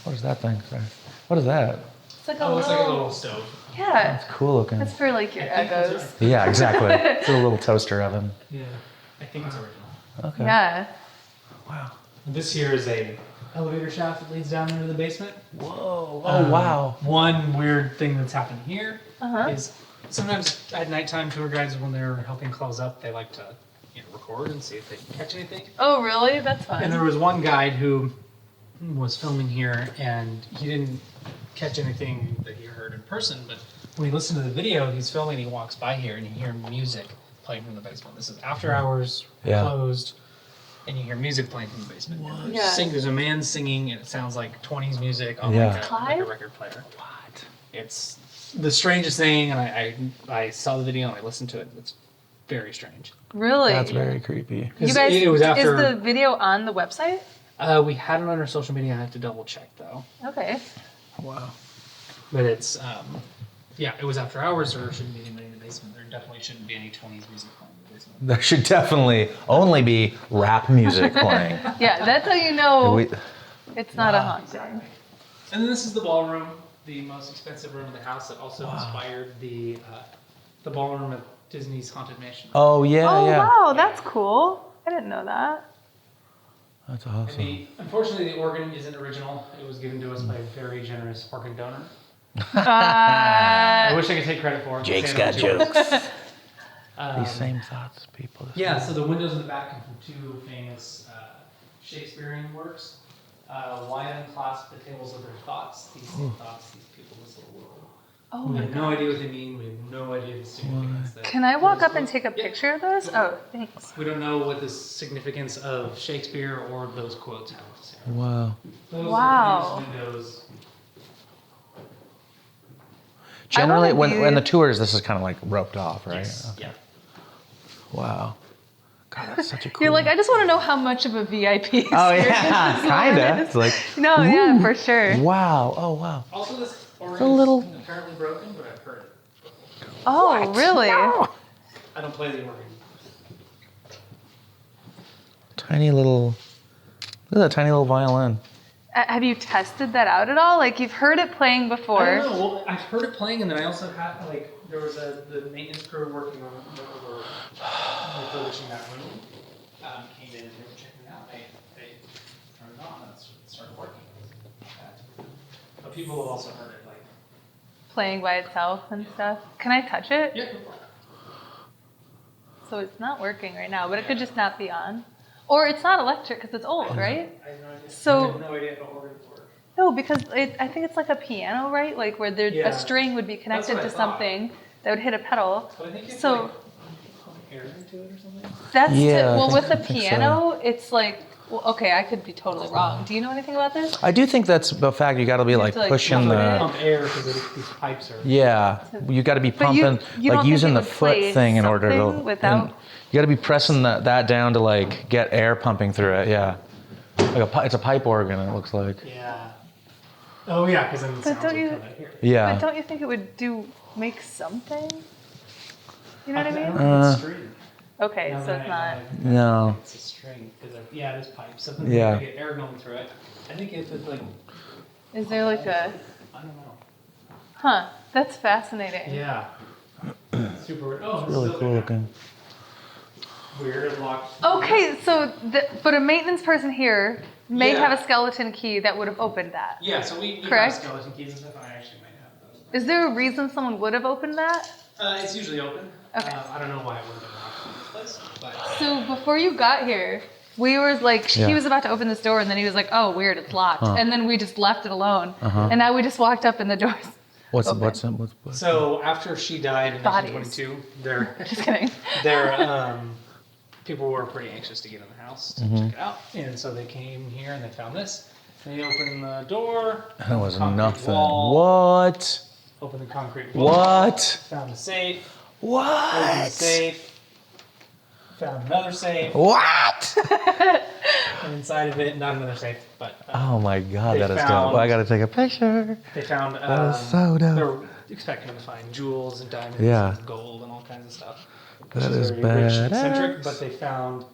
What is that thing? Sorry. What is that? It's like a Oh, little. it's like a little stove. Yeah. It's cool looking. That's for like your I think those egos. Yeah, exactly. It's a little toaster oven. Yeah. I think it's original. Okay. Yeah. Wow. This here is a elevator shaft that leads down into the basement. Whoa. Oh, wow. One weird thing that's happened here Uh-huh. is sometimes at nighttime tour guides, when they're helping close up, they like to record and see if they can catch anything. Oh, really? That's And there fun. was one guide who was filming here and he didn't catch anything that he heard in person, but when he listened to the video, he's filming, he walks by here and you hear music playing from the basement. This is after hours, Yeah. closed, and you hear music playing from the basement. And Yeah. there's a man singing and it sounds like 20s music on Yeah. like a Clyde? record player. What? It's the strangest thing, and I saw the video and I listened to it. It's very strange. Really? That's very creepy. You guys, it was after is the video on the website? we had it on our social media. I have to double check though. Okay. Wow. But it's yeah, it was after hours. There shouldn't be anybody in the basement. There definitely shouldn't be any 20s music playing in the basement. There should definitely only be rap music playing. Yeah, that's how you know We- it's not a haunting. And then this is the ballroom, the most expensive room in the house that also inspired the ballroom at Disney's Haunted Mansion. oh, yeah, Oh, yeah. wow, that's cool. I didn't know that. That's And awesome. unfortunately, the organ isn't original. It was given to us by a very generous organ donor. I wish I could take credit for it. Jake's Say I got don't. jokes. These same thoughts, people. Yeah, so the windows in the back come from two famous Shakespearean works. Why unclasp the tables of their thoughts? These same thoughts, these people, this little world. Oh We my have no idea what they mean. We have no idea the significance. That Can I walk up and those- take a picture of this? Oh, thanks. We don't know what the significance of Shakespeare or those quotes have to say. Wow. Those Wow. are famous windows. Generally, wanna when be- the tours, this is kind of like roped off, right? Yes. Okay. Yeah. Wow. God, that's such a cool. You're like, I just want to know how much of a VIP experience oh yeah, this one kinda. is. It's like, No, yeah, for sure. wow. Oh wow. Also, this organ a little- is apparently broken, but I've heard it. Oh, really? I don't play the organ. Tiny little. Look at that tiny little violin. Have you tested that out at all? Like, you've heard it playing before. I don't know. Well, I've heard it playing, and then I also had like there was the maintenance crew working on refurbishing that room. Came in and they were checking it out. They turned it on and it started working. But people have also heard it like Playing by itself and stuff. Can I touch it? yeah. Go for it. So it's not working right now, but it could just not be on. Or it's not electric because it's old, right? I have no idea. So- I have no idea how to order it for. No, because I think it's like a piano, right? Like where there, Yeah. a string would be connected what I to thought. something that would hit a pedal. But I think you have So- to, like, pump air into it or something. That's Yeah, I well, think- with the I think so. piano, it's like, well, okay, I could be totally wrong. Do you know anything about this? I do think that's the fact. You got to be like to, like, pushing pump it the. in. Pump air because these pipes are. Yeah, you got to be But you pumping, don't like think using it the would foot play thing in order to. something without- and you got to be pressing that down to like get air pumping through it. Yeah, like it's a pipe organ. It looks like. Yeah. Oh yeah, because then the But sounds don't would you- come out here. Yeah. But don't you think it would make something? You know what I don't mean? think it's string. Okay, Now so that it's I- not. No. It's a string because yeah, it is pipe. So then Yeah. you get air going through it. I think if it's like Is there like a? I don't know. Huh? That's fascinating. Yeah. Super weird. Oh, it's Really still cool there. looking. Weird locked. Okay, so but a maintenance person here may Yeah. have a skeleton key that would have opened that. Yeah, so we Correct. have skeleton keys and stuff. And I actually might have those. Is there a reason someone would have opened that? It's usually open. Okay. I don't know why it would have been locked in this place, but So before you got here, we were like, Yeah. he was about to open this door, and then he was like, "Oh, weird, it's locked," and then we just left it alone, Uh-huh. and now we just walked up and the doors. What's Open. what's so after she died in Bodies. 1922, Just kidding. people were pretty anxious to get in the house to Mm-hmm. check it out, and so they came here and they found this. They opened the door. That was concrete nothing. Wall, What? Opened the concrete wall. What? Found a safe. Opened the What? safe. Found another safe. What? And inside of it, not another safe, but Oh my God, They that is found- dope. Well, I gotta take a picture. they found. That is so dope. They were expecting to find jewels and diamonds Yeah. and gold and all kinds of stuff. That is Very rich and eccentric, badass. but they found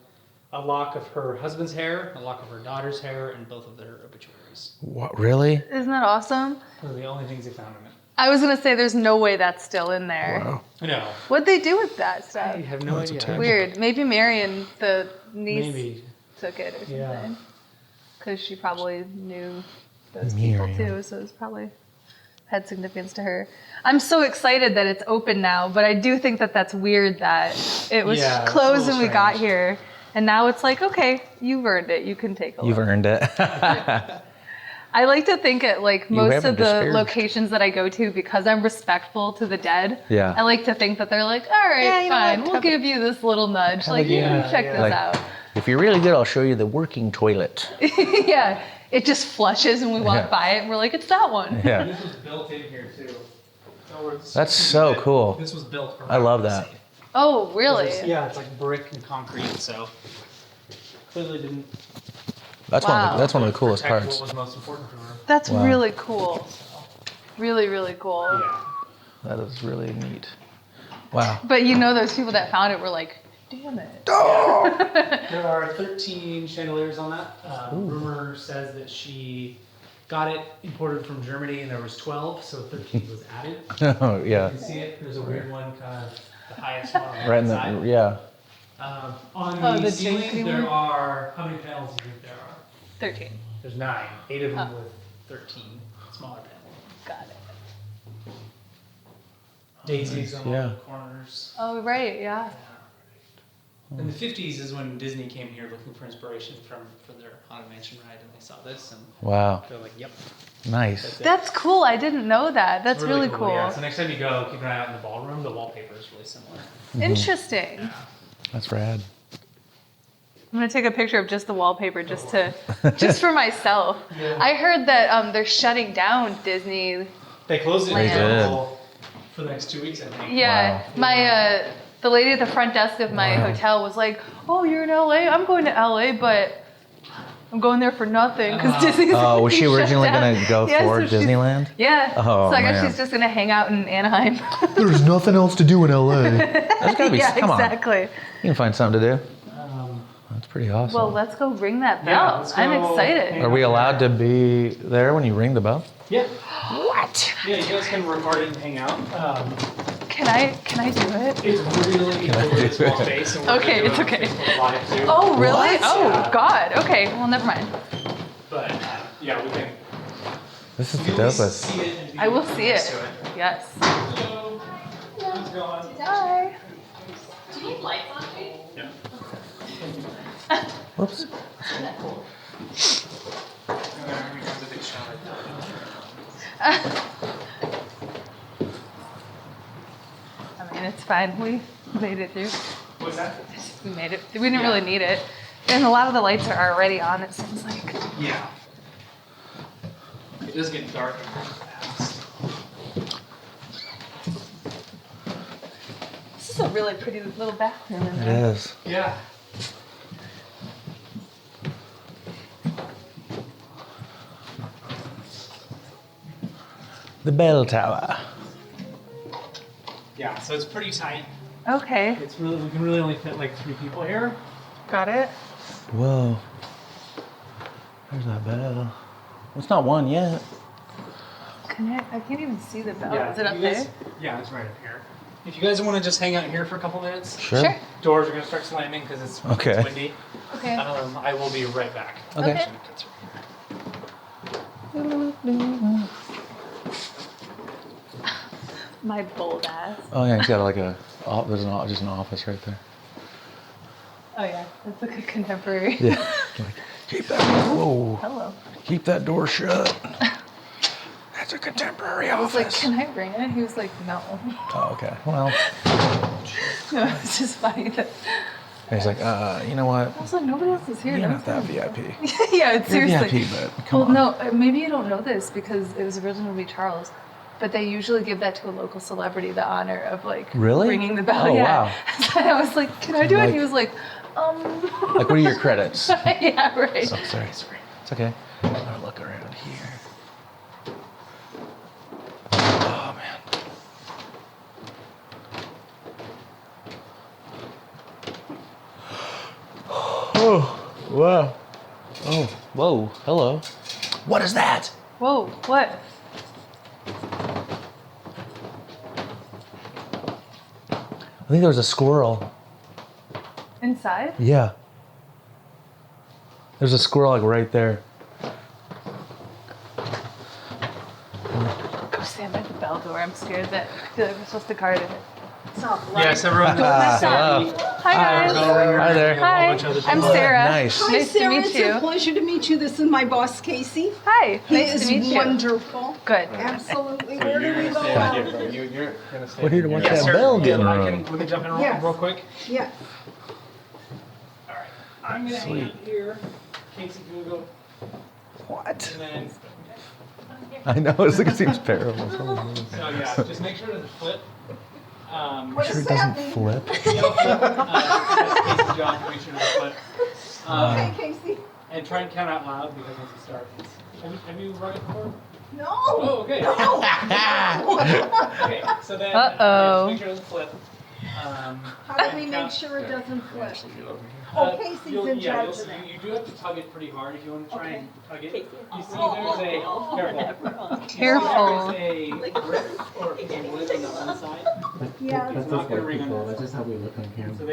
a lock of her husband's hair, a lock of her daughter's hair, and both of their obituaries. What? Really? Isn't that awesome? Those are the only things they found in it. I was gonna say, there's no way that's still in there. Wow. No, What'd they do with that stuff? I have no That's a idea. terrible- Weird. Maybe Marion, the niece, Maybe. took it or Yeah. something. Because she probably knew those people Miriam. too, so it's probably had significance to her. I'm so excited that it's open now, but I do think that that's weird that it was Yeah, it's a closed little when we got strange. here, and now it's like, okay, you've earned it. You can take a You've look. earned it. I like to think at like most haven't of the disparaged. locations that I go to, because I'm respectful to the dead. Yeah. I like to think that they're like, all right, Yeah, you know fine, what? we'll give you this little nudge. Like, you Yeah, can check yeah. this Like- out. If you're really good, I'll show you the working toilet. Yeah, it just flushes and we walk Yeah. by it and we're like, it's that one. Yeah. This was built in here too. So That's so cool. This was built. I love around the that. safe. Oh, really? Yeah, it's like brick and concrete, so clearly didn't That's Wow. that's one of the coolest protect parts. what was most important to her. That's Wow. really cool. Really, really cool. Yeah. That is really neat. Wow. But you know, those people that found it were like, damn it. There are 13 chandeliers on that. Rumor says that she got it imported from Germany and there was 12, so 13 was added. Oh You yeah. can see it. There's a weird one, kind of the highest one on the Right in side. the yeah. On Oh, the the ceiling, dainty there one? are, how many panels do you think there are? 13. There's 9. 8 of them Oh. with 13 smaller panels. Got it. Daisies on all Yeah. the corners. Oh, right, yeah. In the 50s is when Disney came here looking for inspiration for their Haunted Mansion ride, and they saw this, and Wow. they're like, "Yep, Nice. that's it." That's cool. I didn't know that. That's It's really cool. Yeah. So next time you go, keep an eye out in the ballroom. The wallpaper is really similar. Interesting. That's rad. I'm gonna take a picture of just the wallpaper, just for myself. Yeah. I heard that they're shutting down Disney. They closed it They for the next 2 weeks, I think. Yeah, Wow. my the lady at the front desk of my hotel was like, "Oh, you're in LA? I'm going to LA, but I'm going there for nothing because Disney's." Oh, was she shut originally down." gonna go Yeah, for so she's- Disneyland? Yeah. Oh, so I guess man. she's just gonna hang out in Anaheim. There's nothing else to do in LA. There's gotta be. yeah, Come on. exactly. You can find something to do. Um, That's Pretty awesome. Well, let's go ring that Yeah, bell. let's I'm go excited. hang Are we out allowed there. to be there when you ring the bell? Yeah. What? Yeah, you guys can record it and hang out. Can I do it? It's really small space. And we're Okay, gonna it's do it on okay. Facebook Live too. Oh, really? What? Oh, Yeah. God. Okay, well, never mind. But yeah, we can. This is the You at least dopest. see it and be I will see next it. to it. Yes. Hello. How's it going? Hi. Do you need lights on me? Yeah. Whoops. I mean, it's fine. We made it through. What's that? We made it. We didn't really need it. And a lot of the lights are already on, it seems like. Yeah. It does get dark fast. This is a really pretty little bathroom in It there. is. Yeah. The bell tower. Yeah, so it's pretty tight. Okay, It's really, we can really only fit like 3 people here. got it. Whoa. There's that bell. Well, it's not one yet. I can't even see the bell. Yeah, Is it up you guys- there? Yeah, it's right up here. If you guys want to just hang out here for a couple minutes, Sure. doors are gonna start slamming because it's Okay. windy. Okay. I will be right back. Okay. My bold ass. Oh yeah, he's got like a. There's just an office right there. Oh yeah, that's like a contemporary. Yeah. Like, keep that. Whoa. Hello. Keep that door shut. That's a contemporary I was like, office. can I ring it? He was like, no. Oh, okay. Well, No, it's just funny that. he's like, you know what? Also, nobody else is here. You're no not that offense. VIP. Yeah, it's You're seriously. VIP, but come Well, on. no, maybe you don't know this because it was originally Charles, but they usually give that to a local celebrity, the honor of like Really? ringing the bell. Oh, yeah. wow. So I was like, can I do it? Like- He was like, Like, what are your credits? yeah, right. So, sorry. It's okay. I'm gonna look around here. Oh man. Oh wow. Oh whoa. Hello. What is that? Whoa, what? I think there was a squirrel. Inside? Yeah. There's a squirrel like right there. Go stand by the bell door. I'm scared that I feel like we're supposed to guard it. Yes, everyone. Hello. Hi guys. Hi there. Hi. I'm Sarah. Nice. Hi, Nice to Sarah. meet It's you. a pleasure to meet you. This is my boss, Casey. Hi. He Nice is to meet you. wonderful. Good. Absolutely. Where do we go? You're gonna stay. We're here to watch Yes, that sir. bell get Yeah, rung. we can jump in real, Yes. real quick. Yeah. All right. I'm gonna hang out here. Casey can go. What? And then, I know. It seems terrible. so yeah, just make sure to flip. What Sure does it that doesn't mean? flip. That's Casey's job to make sure to flip. Okay, Casey. And try and count out loud because once it starts. Have you run it before? No. Oh, okay. Okay, so then Uh-oh. just make sure it doesn't flip. How do we make sure it doesn't flip? Oh, Casey's in charge of that. You do have to tug it pretty hard if you want to try and tug it. You see, there's a Careful. There's a grip or a wood on the one side. Yeah. It's not going to ring on the other That's just side. how we look on camera. So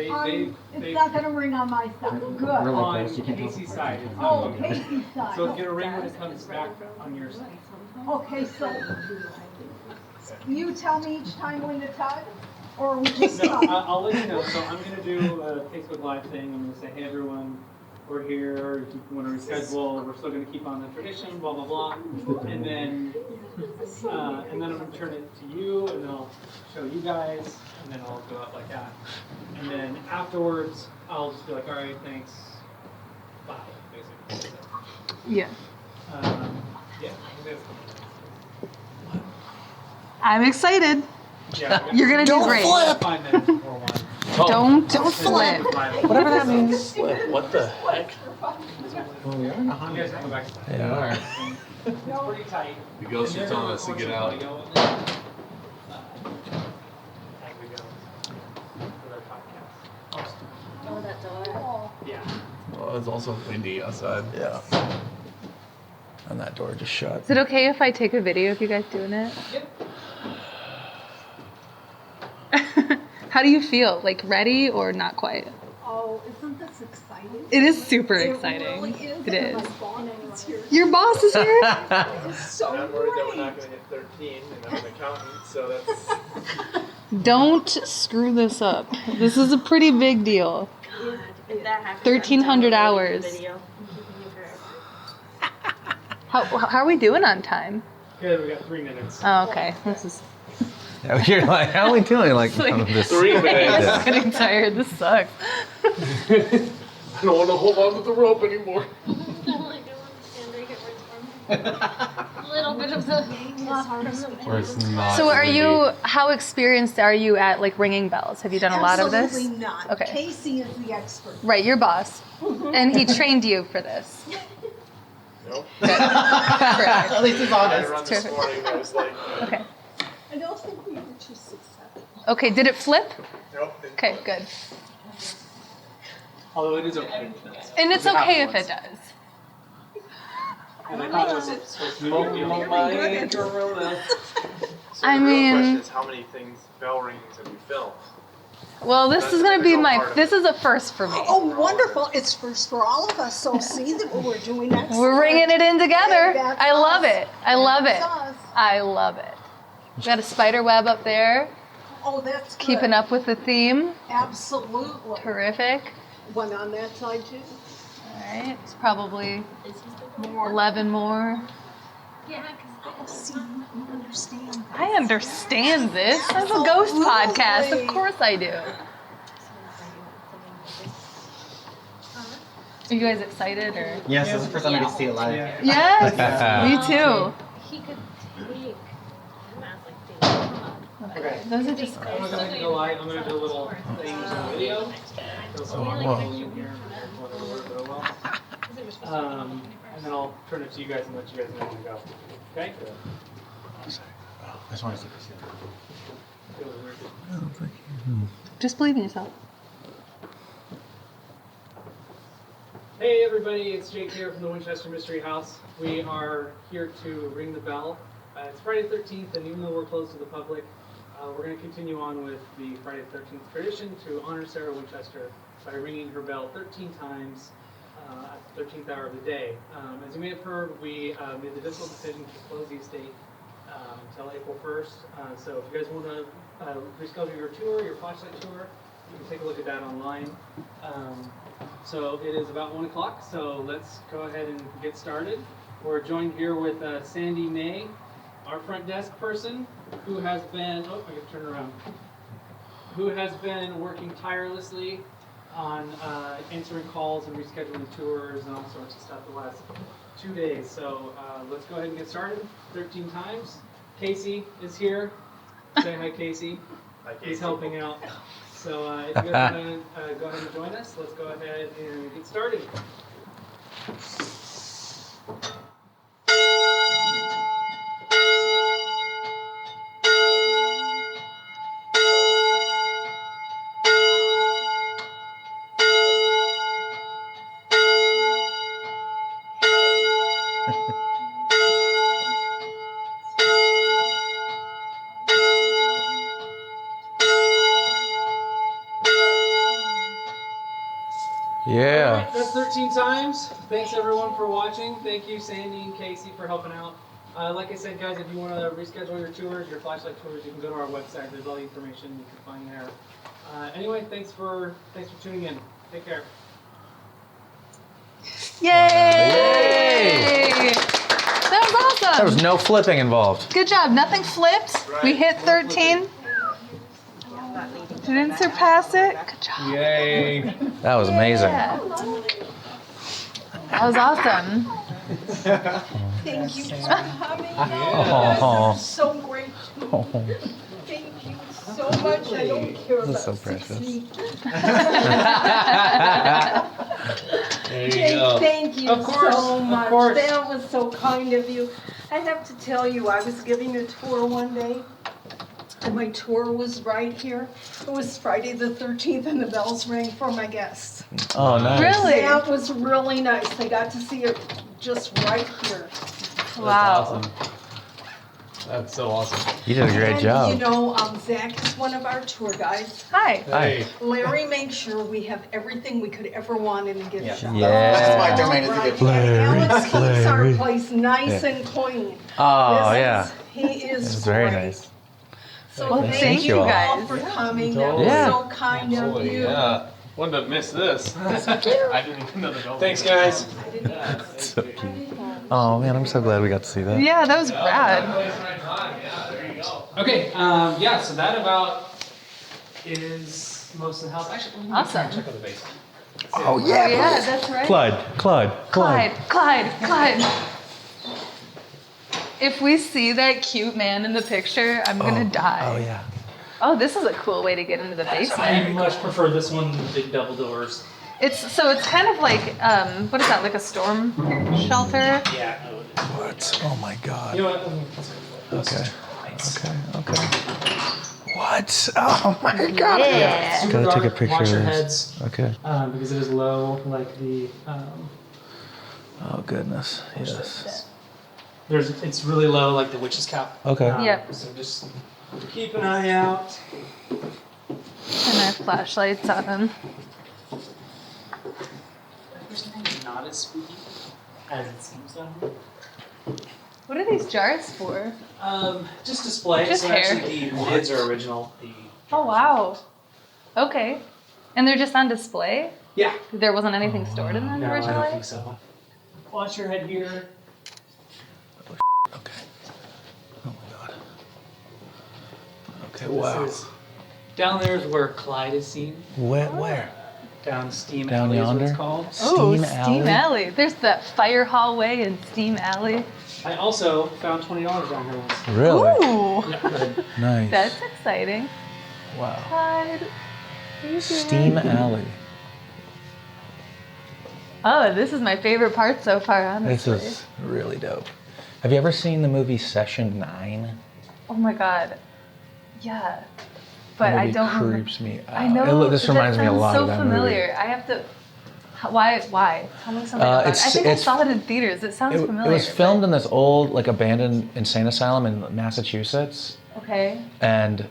It's not gonna ring on my side. We're Good. like on this, you can't Casey's tell. side. It's not Oh, going to ring. Casey's side. So it's going to ring when it comes back on your side. Okay, so you tell me each time when to tug, or we just No, tug? I'll let you know. So I'm going to do a Facebook Live thing. I'm going to say, hey everyone, we're here. If you want to reschedule, we're still going to keep on the tradition, blah, blah, blah. And then I'm going to turn it to you, and then I'll show you guys, and then I'll go out like that. And then afterwards, I'll just be like, all right, thanks, bye, basically. Yeah. Yeah. I'm excited. Yeah. You're gonna do great. 5 minutes before one. Don't flip. Whatever that means. What the heck? Well, we are in a You Honda. guys can go back to that. Yeah. It's pretty tight. The ghosts are telling us to get out. Here we go. For their podcast. Oh, that door. Yeah. Oh, it's also windy outside. Yeah. And that door just shut. Is it okay if I take a video of you guys doing it? Yep. How do you feel? Like ready or not quite? Oh, isn't this exciting? It is super It exciting. really is. It and is. my boss is here. Your boss is here? It's so I'm worried that we're not great. going to hit 13, and I'm an accountant, so that's. Don't screw this up. This is a pretty big deal. If that happens, 1,300 I'm downloading hours. the video. How are we doing on time? Good, we got 3 minutes. Oh, okay. This is You're like, how are we doing? Like, this. 3 minutes. I'm getting tired. This sucks. I don't want to hold on to the rope anymore. I'm like, I want to stand right here where it's warm. A little bit of the lock from the Where it's not. So are windy. you, how experienced are you at like ringing bells? Have you done a lot of this? Absolutely not. Okay. Casey is the expert. Right, your boss. And he trained you for this. Nope. Good. At least he's I honest. run this Terrific. morning, I was like, Okay. I don't think we were too successful. Okay, did it flip? nope. Okay, good. Although it is okay. And it's okay if it does. And I thought it was supposed to be a big deal. So I the real mean- question is, how many bell ringings have you filmed? Well, this That's is the going to be critical my, part of this it. is a first for me. Oh, wonderful. It's first for all of us. So see that what we're doing next. We're ringing it in together. That's I love us. it. I love it. That's us. I love it. We got a spider web up there, Oh, that's good. keeping up with the theme. Absolutely. Terrific. One on that side too. All right, it's probably Is he still 11 more. Yeah, Oh, see, you understand. I understand this. That's a ghost podcast. Of course I do. Are you guys excited or? Yes, this is the first time I get to see it live. Yes, me too. he could take math like things. Okay. Those are just. I'm not going to go live. I'm going to do a little thing with the video. So someone whoa. in here want to work it well. And then I'll turn it to you guys and let you guys know when to go. Okay? I just want to see this. Just believe in yourself. Hey everybody, it's Jake here from the Winchester Mystery House. We are here to ring the bell. It's Friday the 13th, and even though we're closed to the public, we're going to continue on with the Friday the 13th tradition to honor Sara Winchester by ringing her bell 13 times at the 13th hour of the day. As you may have heard, we made the difficult decision to close the estate until April 1st. So if you guys want to reschedule your tour, your flashlight tour, you can take a look at that online. So it is about 1 o'clock, so let's go ahead and get started. We're joined here with Sandy May, our front desk person, who has been, oh, I can turn around, who has been working tirelessly on answering calls and rescheduling tours and all sorts of stuff the last 2 days. So let's go ahead and get started 13 times. Casey is here. Say hi, Casey. Hi, Casey. He's helping out. So if you guys want to go ahead and join us, let's go ahead and get started. Yeah. Alright, that's 13 times. Thanks everyone for watching. Thank you Sandy and Casey for helping out. Like I said, guys, if you want to reschedule your tours, your flashlight tours, you can go to our website. There's all the information you can find there. Anyway, thanks for tuning in. Take care. Yay! That was awesome. There was no flipping involved. Good job. Nothing flipped. We hit 13. Didn't surpass it. Good job. Yay. That was amazing. Yeah. That was awesome. Thank you for coming. Oh. This is so great. Thank you so much. I don't care about This is so precious. 16. There you Jake, go. thank you Of course, so of much. course. That was so kind of you. I have to tell you, I was giving a tour one day, And my tour was right here. It was Friday the 13th and the bells rang for my guests. Oh, nice. Really? That was really nice. They got to see it just right here. Wow. That's so awesome. You did a great And job. you know, Zach is one of our tour guides. Hi. Hi. Larry makes sure we have everything we could ever want in a gift shop. That's why Yeah. domain is a Right. good And Alex keeps our Larry. place nice and clean. Oh, This yeah. He is It's very great. nice. So Well, thank you all guys. for coming. That was Yeah. so kind of Totally, you. yeah. Wouldn't have missed this. I didn't even know the bell. Thanks, guys. So cute. Oh, man, I'm so glad we got to see that. Yeah, that was rad. Okay, so that about is most of the house. Actually, let me Awesome. check out the basement. Oh, Yeah, that's right. Clyde. If we see that cute man in the picture, I'm gonna die. Oh, yeah. Oh, this is a cool way to get into the I basement. much prefer this one with the big double doors. It's kind of like what is that? Like a storm shelter? Yeah. What? Oh, my God. You know what? Okay. Okay. What? Oh, my God. Yeah. Super Gotta take a dark, picture watch of your this. heads, Okay. because it is low, like the. Oh, goodness. Yes. It's really low, like the witch's cap. Okay. Yep. So just keep an eye out. And our flashlights on. There's something not as spooky as it seems down here. What are these jars for? Just display. Just so hair. actually the lids are original. Oh wow. Okay. And they're just on display? Yeah. There wasn't anything stored in them No, I don't originally? think so. Watch your head here. Okay. Oh, my God. Okay, So wow. this is, down there is where Clyde is seen. Where? Down Steam Down Alley is what yonder? it's called. Oh, Steam Steam Alley. There's that fire hallway in Steam Alley. I also found $20 down here once. Really? Ooh. Yeah. Nice. That's exciting. Wow. Clyde. Are you Steam doing- Alley. Oh, this is my favorite part so far, This honestly. is really dope. Have you ever seen the movie Session 9? Oh my god. Yeah. But That I movie don't remember. creeps me out. I know. This that reminds me a sounds lot so of that familiar. movie. I have to. Why? Tell me something about it. I think I saw it in theaters. It sounds It familiar. was filmed in this old, like, abandoned insane asylum in Massachusetts, Okay. and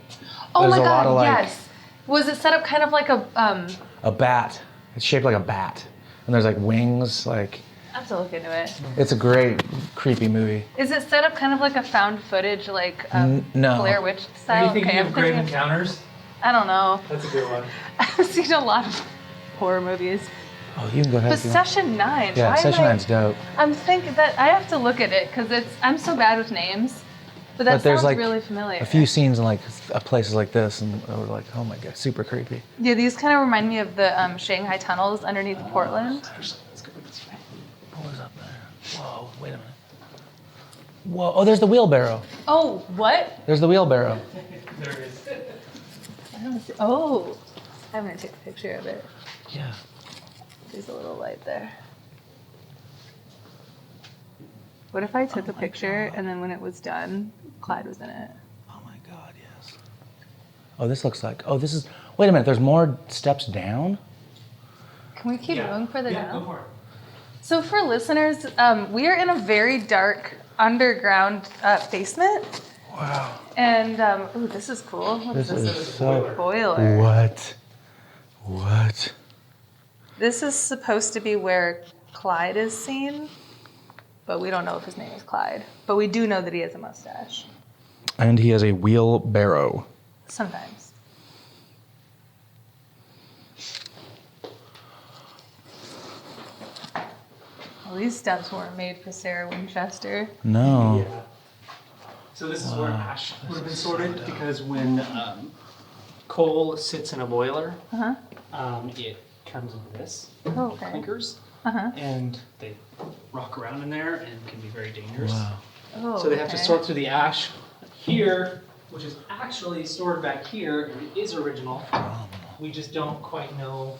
Oh there's my a lot god, of, like, yes. Was it set up kind of like a a bat. It's shaped like a bat, and there's like wings. Like, I have to look into it. it's a great creepy movie. Is it set up kind of like a found footage, like No. Blair Witch Are style? you thinking Okay, I'm of Grave thinking. Encounters? I don't know. That's a good one. I've seen a lot of horror movies. Oh, you can go ahead. But if you want. Session 9. Yeah, why am Session I- 9's dope. I'm thinking that I have to look at it because I'm so bad with names. But that But there's sounds like really familiar. a few scenes in like places like this, and we're like, oh my god, super creepy. Yeah, these kind of remind me of the Shanghai tunnels underneath Portland. Actually, let's go this way. What was up there? Whoa, wait a minute. Whoa, oh, there's the wheelbarrow. Oh, what? There's the wheelbarrow. There it is. I don't see. Oh, I'm gonna take a picture of it. Yeah. There's a little light there. What if I took a picture and then when it was done, Clyde was in it? Oh my god, yes. Oh, this looks like. Oh, this is. Wait a minute. There's more steps down. Can we keep going further Yeah, down? go for it. So for listeners, we are in a very dark underground basement. Wow. And, ooh, this is cool. What This is is this? so. Boiler. What? What? This is supposed to be where Clyde is seen, but we don't know if his name is Clyde. But we do know that he has a mustache. And he has a wheelbarrow. Sometimes. Well, these steps weren't made for Sara Winchester. No. Yeah. So this is where ash would have been sorted because when coal sits in a boiler, Uh-huh. it turns into this, Oh, okay. clinkers, Uh-huh. and they rock around in there and can be very dangerous. Wow. Oh, So they have to okay. sort through the ash here, which is actually stored back here and it is original. We just don't quite know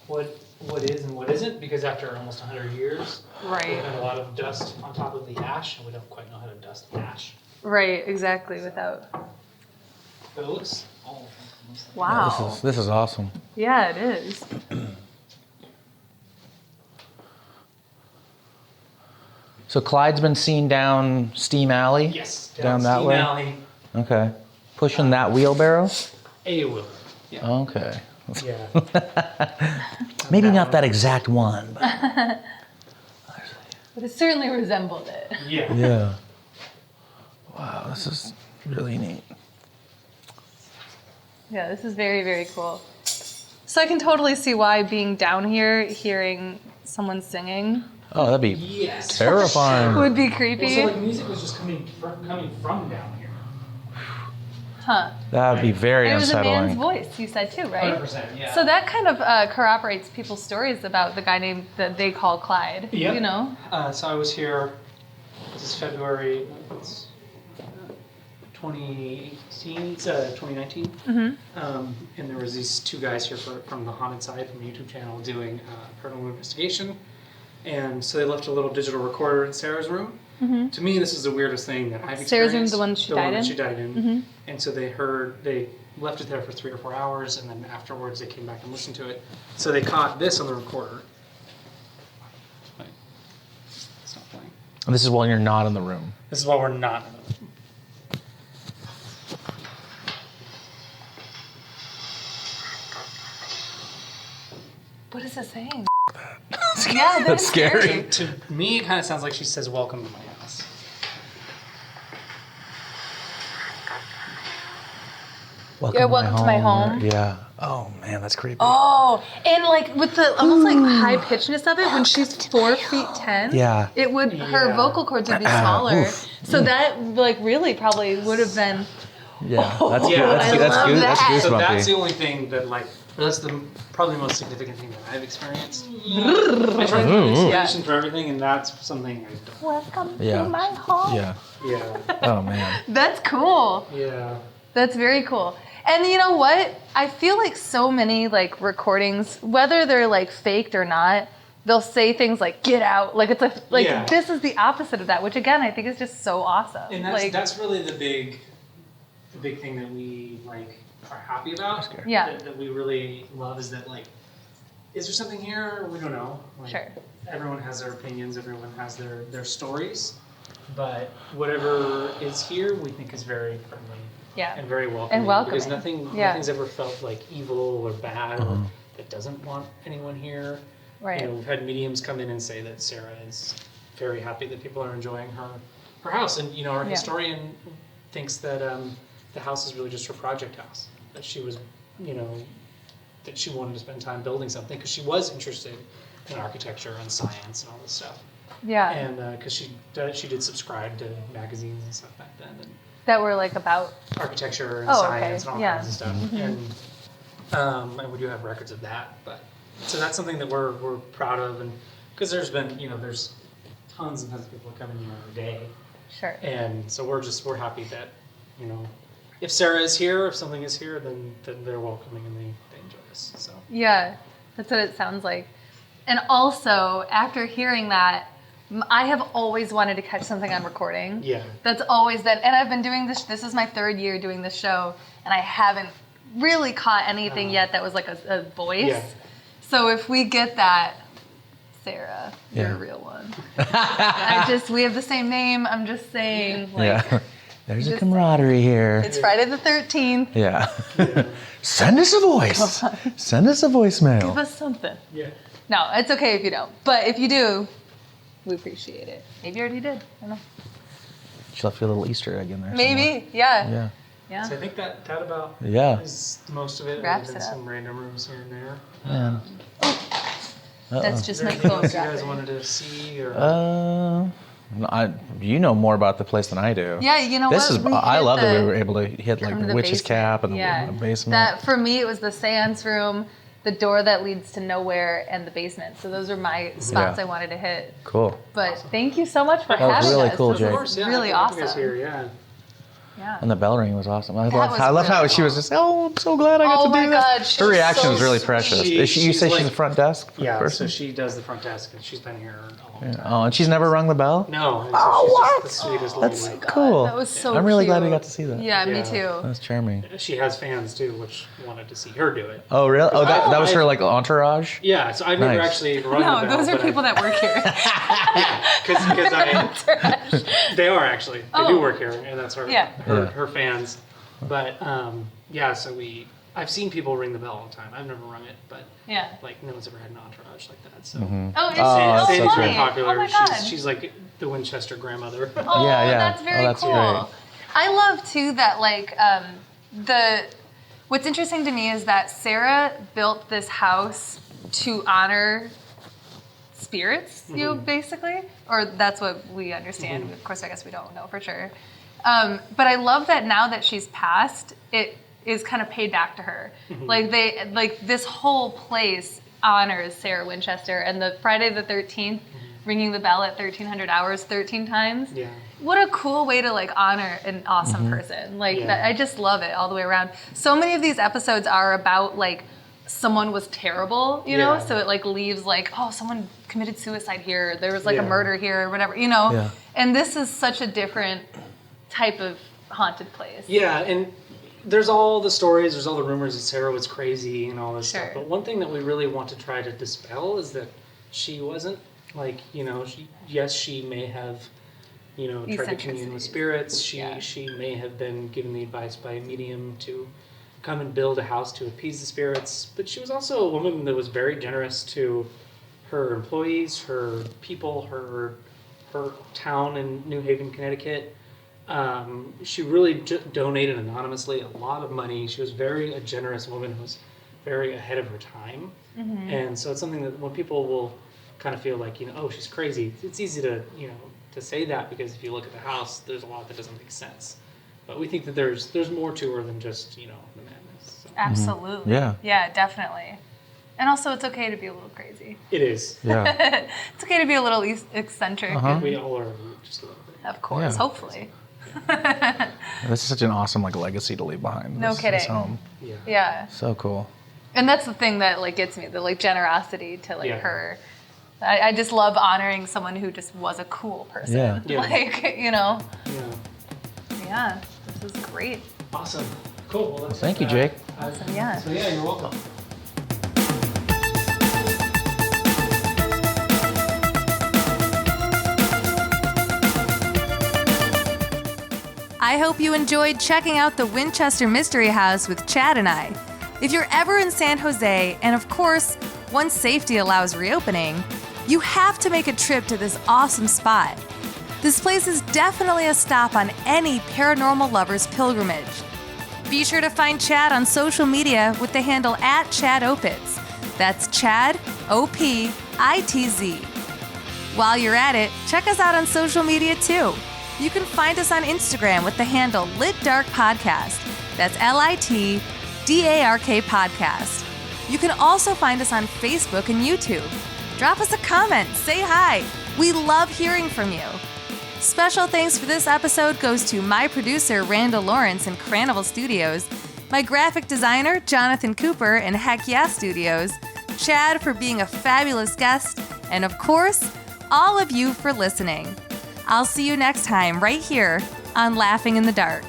what is and what isn't because after almost 100 years, Right. we've had a lot of dust on top of the ash and we don't quite know how to dust ash. Right, exactly, without... But it looks all Wow. This is awesome. Yeah, it is. So Clyde's been seen down Steam Alley? Yes. Down that Steam way? Alley, Okay. Pushing that wheelbarrow? a wheel. Yeah. Okay. Yeah. Maybe not that exact one, but But it certainly resembled it. Yeah. yeah. Wow, this is really neat. Yeah, this is very, very cool. So I can totally see why being down here, hearing someone singing Oh, that'd be Yes. terrifying. would be Well, creepy. so like music was just coming from down here. Huh. That'd be very And it was a man's unsettling. voice, you said too, right? 100%, yeah. So that kind of corroborates people's stories about the guy named that they call Clyde. Yep. You know? So I was here, this is February, it's 2018, 2019. And there was these two guys here from the Haunted Side, from the YouTube channel, doing paranormal investigation. And so they left a little digital recorder in Sarah's room. To me, this is the weirdest thing that I've experienced. Sarah's room, the one she died in? She died in. And so they left it there for 3 or 4 hours, and then afterwards they came back and listened to it. So they caught this on the recorder. Wait, it's not playing. And this is while you're not in the room. This is why we're not in the room. What is it saying? Yeah, that's That's scary. scary. To me, it kind of sounds like she says, "Welcome to my house." Welcome to my home. Yeah. Oh man, that's creepy. Oh, and like with the almost like high pitchedness of it, when she's 4'10", Yeah. it would her Yeah. vocal cords would be smaller. So that like really probably would have been. Yeah. That's Yeah, good. I That's love good. That's that. So that's the goosebumpy. only thing that that's probably the most significant thing that I've experienced. I try to Ooh. find explanation for everything, and that's something I don't. Welcome Yeah. to my home. Yeah. Yeah, Oh man. That's cool. yeah. That's very cool. And you know what? I feel like so many like recordings, whether they're like faked or not, they'll say things like "get out," like it's Yeah. this is the opposite of that, which again I think is just so awesome. And that's really the big thing that we are happy about. Yeah. That we really love is that is there something here? We don't know. Sure. Everyone has their opinions. Everyone has their stories. But whatever is here, we think is very friendly. Yeah. And very welcoming. And welcoming. Because nothing's ever felt like evil or bad or that doesn't want anyone here. Right. You know, we've had mediums come in and say that Sara is very happy that people are enjoying her house. And, our historian thinks that the house is really just her project house. That she was, that she wanted to spend time building something because she was interested in architecture and science and all this stuff. Yeah. And because she did subscribe to magazines and stuff back then. And That were like about. architecture and Oh, science okay. and all Yeah. kinds of stuff. And we do have records of that. But so that's something that we're proud of, and because there's been there's tons and tons of people coming here every day, Sure. and so we're happy that if Sara is here, if something is here, then they're welcoming and they enjoy us. So Yeah, that's what it sounds like. And also, after hearing that, I have always wanted to catch something on recording. yeah, That's always been, and I've been doing this. This is my 3rd year doing this show, and I haven't really caught anything yet that was like a voice. Yeah. So if we get that, Sara, you're Yeah. a real one. We have the same name. I'm just saying, Yeah. There's a just- camaraderie here. it's Friday the 13th. Yeah. Send us a voice. Send us a voicemail. Give us something. yeah. No, it's okay if you don't. But if you do, we appreciate it. Maybe you already did. I don't know. She left you a little Easter egg in there. Maybe, yeah. somewhere. Yeah. So I think that about Yeah. is most of it. Wraps There's it up. some random rooms here and there. Yeah. Man. That's Is just there my anything phone else you guys dropping. wanted to see or? You know more about the place than I do. Yeah, you know This what? is. We I hit love that the- we were able to hit like come to the the witch's basement. cap and Yeah. the basement. That for me, it was the seance room, the door that leads to nowhere, and the basement. So those are my spots Yeah. I wanted to hit. Cool. But thank you so much for That was having really us. cool, This Jake. was Of course, yeah. really I think you guys awesome. here, yeah. Yeah. And the bell ring was awesome. I was love how really she was just, oh, I'm so glad I got Oh to do my this. God, she's Her reaction so was really sweet. precious. She- you she's say she's like- the front desk Yeah, person? so she does the front desk, and she's been here a long time. Oh, and she's never rung the bell? No, and so she's just the sweetest That's lady. cool. That was so I'm really glad cute. we got to see that. Yeah, me Yeah. too. That's charming. She has fans too, which wanted to see her do it. Oh, really? Oh, that was I- her like entourage? Yeah, so I've never Nice. actually rung No, the bell. those are but people that work here. because they are actually they do Oh. work here, and that's her Yeah. her fans. But yeah, so I've seen people ring the bell all the time. I've never rung it, but Yeah. like no one's ever had an entourage like that. So Oh, it's Oh, so that's so Sandy's very great. popular. Oh my God. She's like the Winchester grandmother. Oh, Yeah, yeah. that's very Oh, that's cool. great. I love too that like what's interesting to me is that Sara built this house to honor spirits, you know, basically, or that's what we understand. Of course, I guess we don't know for sure. But I love that now that she's passed, it is kind of paid back to her. Like this whole place honors Sara Winchester, and the Friday the 13th, ringing the bell at 1300 hours 13 times. Yeah. What a cool way to like honor an awesome person. Like Yeah. that, I just love it all the way around. So many of these episodes are about like someone was terrible, you know? Yeah. So it like leaves like, oh, someone committed suicide here. There was like a Yeah. murder here or whatever, you know? Yeah. And this is such a different type of haunted place. Yeah, and there's all the stories, there's all the rumors that Sara was crazy and all this Sure. stuff. But one thing that we really want to try to dispel is that she wasn't like, you know, she may have, you know, tried to commune with spirits. Yeah. She may have been given the advice by a medium to come and build a house to appease the spirits. But she was also a woman that was very generous to her employees, her people, her town in New Haven, Connecticut. She really donated anonymously a lot of money. She was a generous woman who was very ahead of her time. And so it's something that when people will kind of feel like, you know, oh, she's crazy, it's easy to, you know, to say that because if you look at the house, there's a lot that doesn't make sense. But we think that there's more to her than just, you know, the madness. So Absolutely. Yeah. Yeah, definitely. And also, it's okay to be a little crazy. it is. Yeah. It's okay to be a little eccentric. We all are just a little bit. Of course, Yeah. hopefully. This is such an awesome like legacy to leave behind. No this kidding. home. Yeah. Yeah. So cool. And that's the thing that like gets me, the like generosity to like Yeah. her. I just love honoring someone who just was a cool person. Yeah. Yeah. Like, you know, Yeah. yeah, this is great. Awesome. Cool. Well, that's Thank you, Jake. Awesome, yeah. So yeah, you're welcome. I hope you enjoyed checking out the Winchester Mystery House with Chad and I. If you're ever in San Jose, and of course, once safety allows reopening, you have to make a trip to this awesome spot. This place is definitely a stop on any paranormal lover's pilgrimage. Be sure to find Chad on social media with the handle @ChadOpitz. That's Chad, OPITZ. While you're at it, check us out on social media too. You can find us on Instagram with the handle Lit Dark Podcast. That's LITDARK Podcast. You can also find us on Facebook and YouTube. Drop us a comment, say hi. We love hearing from you. Special thanks for this episode goes to my producer, Randall Lawrence in Cranival Studios, my graphic designer, Jonathan Cooper in Heck Yeah Studios, Chad for being a fabulous guest, and of course, all of you for listening. I'll see you next time right here on Laughing in the Dark.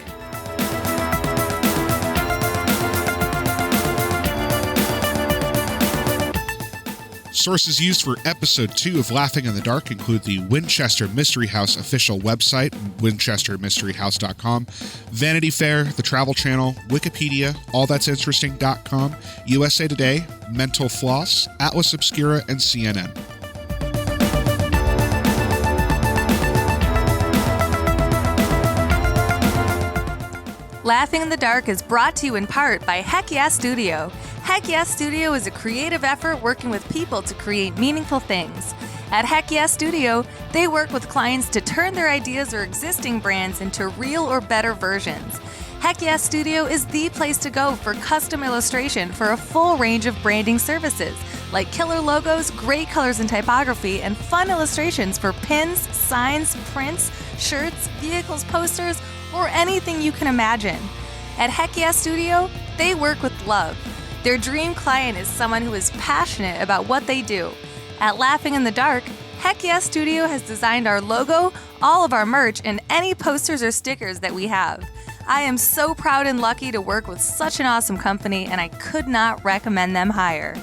Sources used for episode 2 of Laughing in the Dark include the Winchester Mystery House official website, winchestermysteryhouse.com, Vanity Fair, the Travel Channel, Wikipedia, allthat'sinteresting.com, USA Today, Mental Floss, Atlas Obscura, and CNN. Laughing in the Dark is brought to you in part by Heck Yeah Studio. Heck Yeah Studio is a creative effort working with people to create meaningful things. At Heck Yeah Studio, they work with clients to turn their ideas or existing brands into real or better versions. Heck Yeah Studio is the place to go for custom illustration for a full range of branding services, like killer logos, great colors and typography, and fun illustrations for pins, signs, prints, shirts, vehicles, posters, or anything you can imagine. At Heck Yeah Studio, they work with love. Their dream client is someone who is passionate about what they do. At Laughing in the Dark, Heck Yeah Studio has designed our logo, all of our merch, and any posters or stickers that we have. I am so proud and lucky to work with such an awesome company, and I could not recommend them higher.